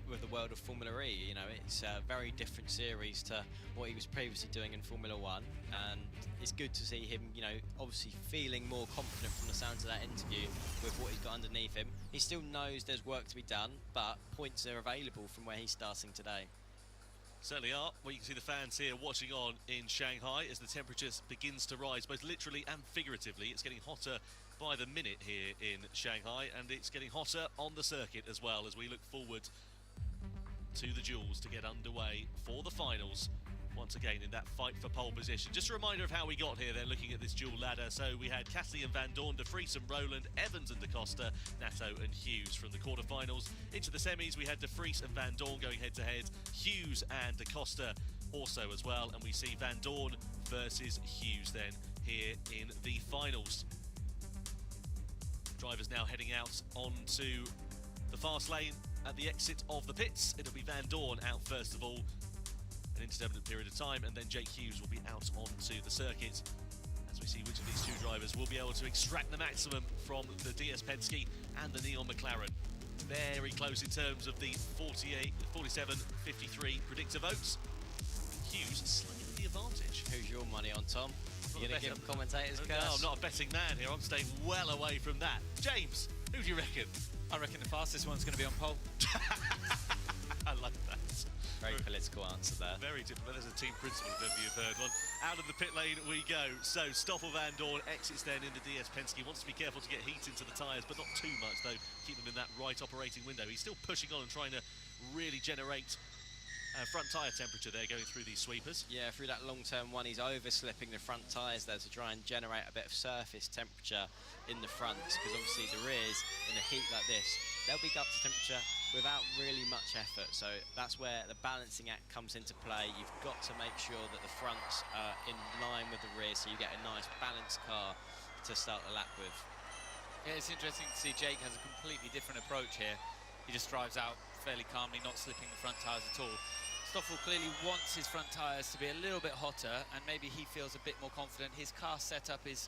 with the world of Formula E. You know, it's a very different series to what he was previously doing in Formula 1, and it's good to see him, you know, obviously feeling more confident from the sounds of that interview with what he's got underneath him. He still knows there's work to be done, but points are available from where he's starting today. Certainly are. Well, you can see the fans here watching on in Shanghai as the temperature begins to rise, both literally and figuratively. It's getting hotter by the minute here in Shanghai, and it's getting hotter on the circuit as well as we look forward to the duels to get underway for the finals. Once again in that fight for pole position. Just a reminder of how we got here then, looking at this dual ladder. So we had Cassidy and Vandoorne, de Vries and Rowland, Evans and Da Costa, Nato and Hughes from the quarterfinals. Into the semis we had de Vries and Vandoorne going head to head, Hughes and Da Costa also as well, and we see Vandoorne versus Hughes then here in the finals. Drivers now heading out onto the fast lane at the exit of the pits. It'll be Vandoorne out first of all, an indeterminate period of time, and then Jake Hughes will be out onto the circuit as we see which of these two drivers will be able to extract the maximum from the DS Penske and the Neon McLaren. Very close in terms of the 47-53 predictor votes. Hughes slightly the advantage. Who's your money on, Tom? You're going to give him commentators' curse? No, I'm not a betting man here. I'm staying well away from that. James, who do you reckon? I reckon the fastest one's going to be on pole. I like that. Very political answer there. Very different. There's a team principle, if ever you've heard one. Out of the pit lane we go. So Stoffel Vandoorne exits then into DS Penske. Wants to be careful to get heat into the tyres, but not too much, though. Keep them in that right operating window. He's still pushing on and trying to really generate front tyre temperature there going through these sweepers. Yeah, through that long-term one, he's over-slipping the front tyres there to try and generate a bit of surface temperature in the fronts, because obviously the rears, in a heat like this, they'll be up to temperature without really much effort. So that's where the balancing act comes into play. You've got to make sure that the fronts are in line with the rear, so you get a nice balanced car to start the lap with. Yeah, it's interesting to see Jake has a completely different approach here. He just drives out fairly calmly, not slipping the front tyres at all. Stoffel clearly wants his front tyres to be a little bit hotter, and maybe he feels a bit more confident. His car setup is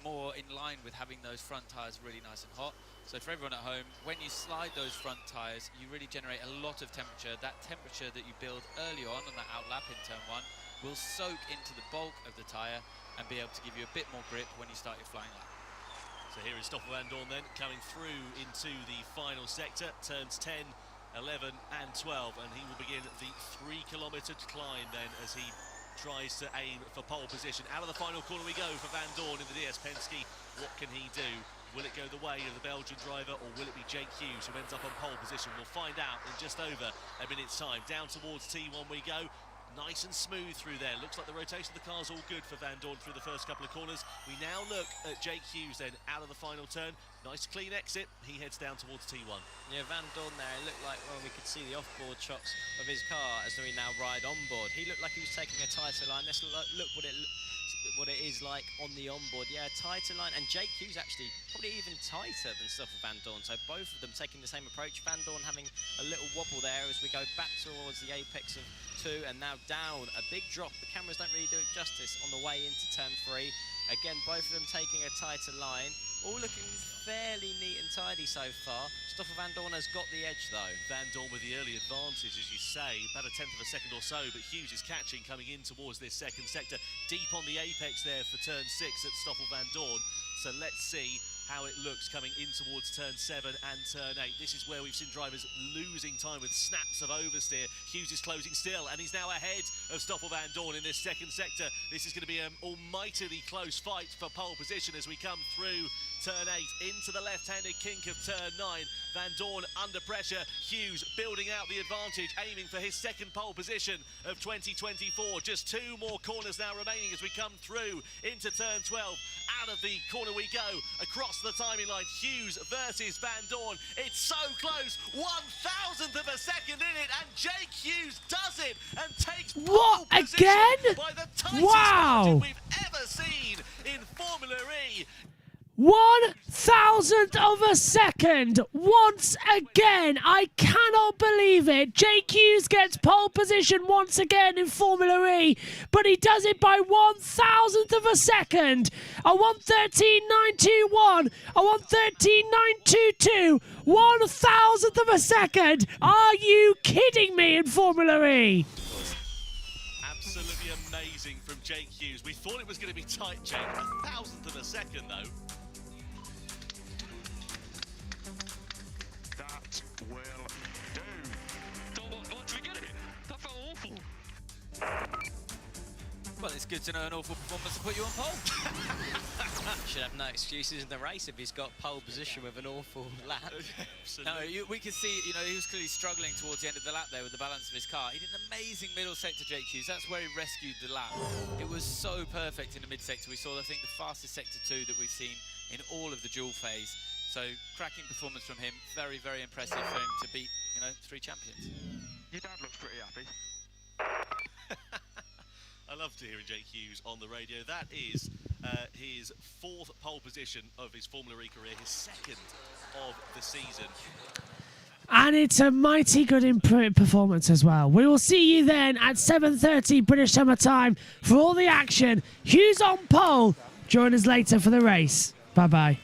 more in line with having those front tyres really nice and hot. So for everyone at home, when you slide those front tyres, you really generate a lot of temperature. That temperature that you build early on that outlap in turn 1 will soak into the bulk of the tyre and be able to give you a bit more grip when you start your flying lap. So here is Stoffel Vandoorne then coming through into the final sector, turns 10, 11 and 12, and he will begin the 3-kilometre climb then as he tries to aim for pole position. Out of the final corner we go for Vandoorne in the DS Penske. What can he do? Will it go the way of the Belgian driver, or will it be Jake Hughes who ends up on pole position? We'll find out in just over a minute's time. Down towards T1 we go. Nice and smooth through there. Looks like the rotation of the car's all good for Vandoorne through the first couple of corners. We now look at Jake Hughes then out of the final turn. Nice clean exit. He heads down towards T1. Yeah, Vandoorne there, it looked like, well, we could see the off-board shots of his car as we now ride on board. He looked like he was taking a tighter line. Let's look what it is like on the onboard. Yeah, tighter line, and Jake Hughes actually probably even tighter than Stoffel Vandoorne. So both of them taking the same approach. Vandoorne having a little wobble there as we go back towards the apex of 2 and now down a big drop. The cameras don't really do it justice on the way into turn 3. Again, both of them taking a tighter line. All looking fairly neat and tidy so far. Stoffel Vandoorne has got the edge though. Vandoorne with the early advantage, as you say, about a tenth of a second or so, but Hughes is catching coming in towards this second sector. Deep on the apex there for turn 6 at Stoffel Vandoorne. So let's see how it looks coming in towards turn 7 and turn 8. This is where we've seen drivers losing time with snaps of oversteer. Hughes is closing still, and he's now ahead of Stoffel Vandoorne in this second sector. This is going to be an almightily close fight for pole position as we come through turn 8 into the left-handed kink of turn 9. Vandoorne under pressure. Hughes building out the advantage, aiming for his second pole position of 2024. Just 2 more corners now remaining as we come through into turn 12. Out of the corner we go, across the timing line. Hughes versus Vandoorne. It's so close, 1,000th of a second in it, and Jake Hughes does it and takes pole position again? by the tightest Wow. margin we've ever seen in Formula E. 1,000th of a second once again. I cannot believe it. Jake Hughes gets pole position once again in Formula E, but he does it by 1,000th of a second. A 1:13.921, a 1:13.922, 1,000th of a second. Are you kidding me in Formula E? Absolutely amazing from Jake Hughes. We thought it was going to be tight, Jake. 1,000th of a second, though. That will do. Once we get it, that felt awful. Well, it's good to know an awful performance to put you on pole. Should have no excuses in the race if he's got pole position with an awful lap. No, we could see, you know, he was clearly struggling towards the end of the lap there with the balance of his car. He did an amazing middle sector, Jake Hughes. That's where he rescued the lap. It was so perfect in the mid sector. We saw, I think, the fastest sector 2 that we've seen in all of the dual phase. So cracking performance from him. Very, very impressive for him to beat, you know, 3 champions. Your dad looks pretty happy. I love to hear Jake Hughes on the radio. That is his 4th pole position of his Formula E career, his 2nd of the season. And it's a mighty good performance as well. We will see you then at 7:30 British Summer Time for all the action. Hughes on pole. Join us later for the race. Bye-bye.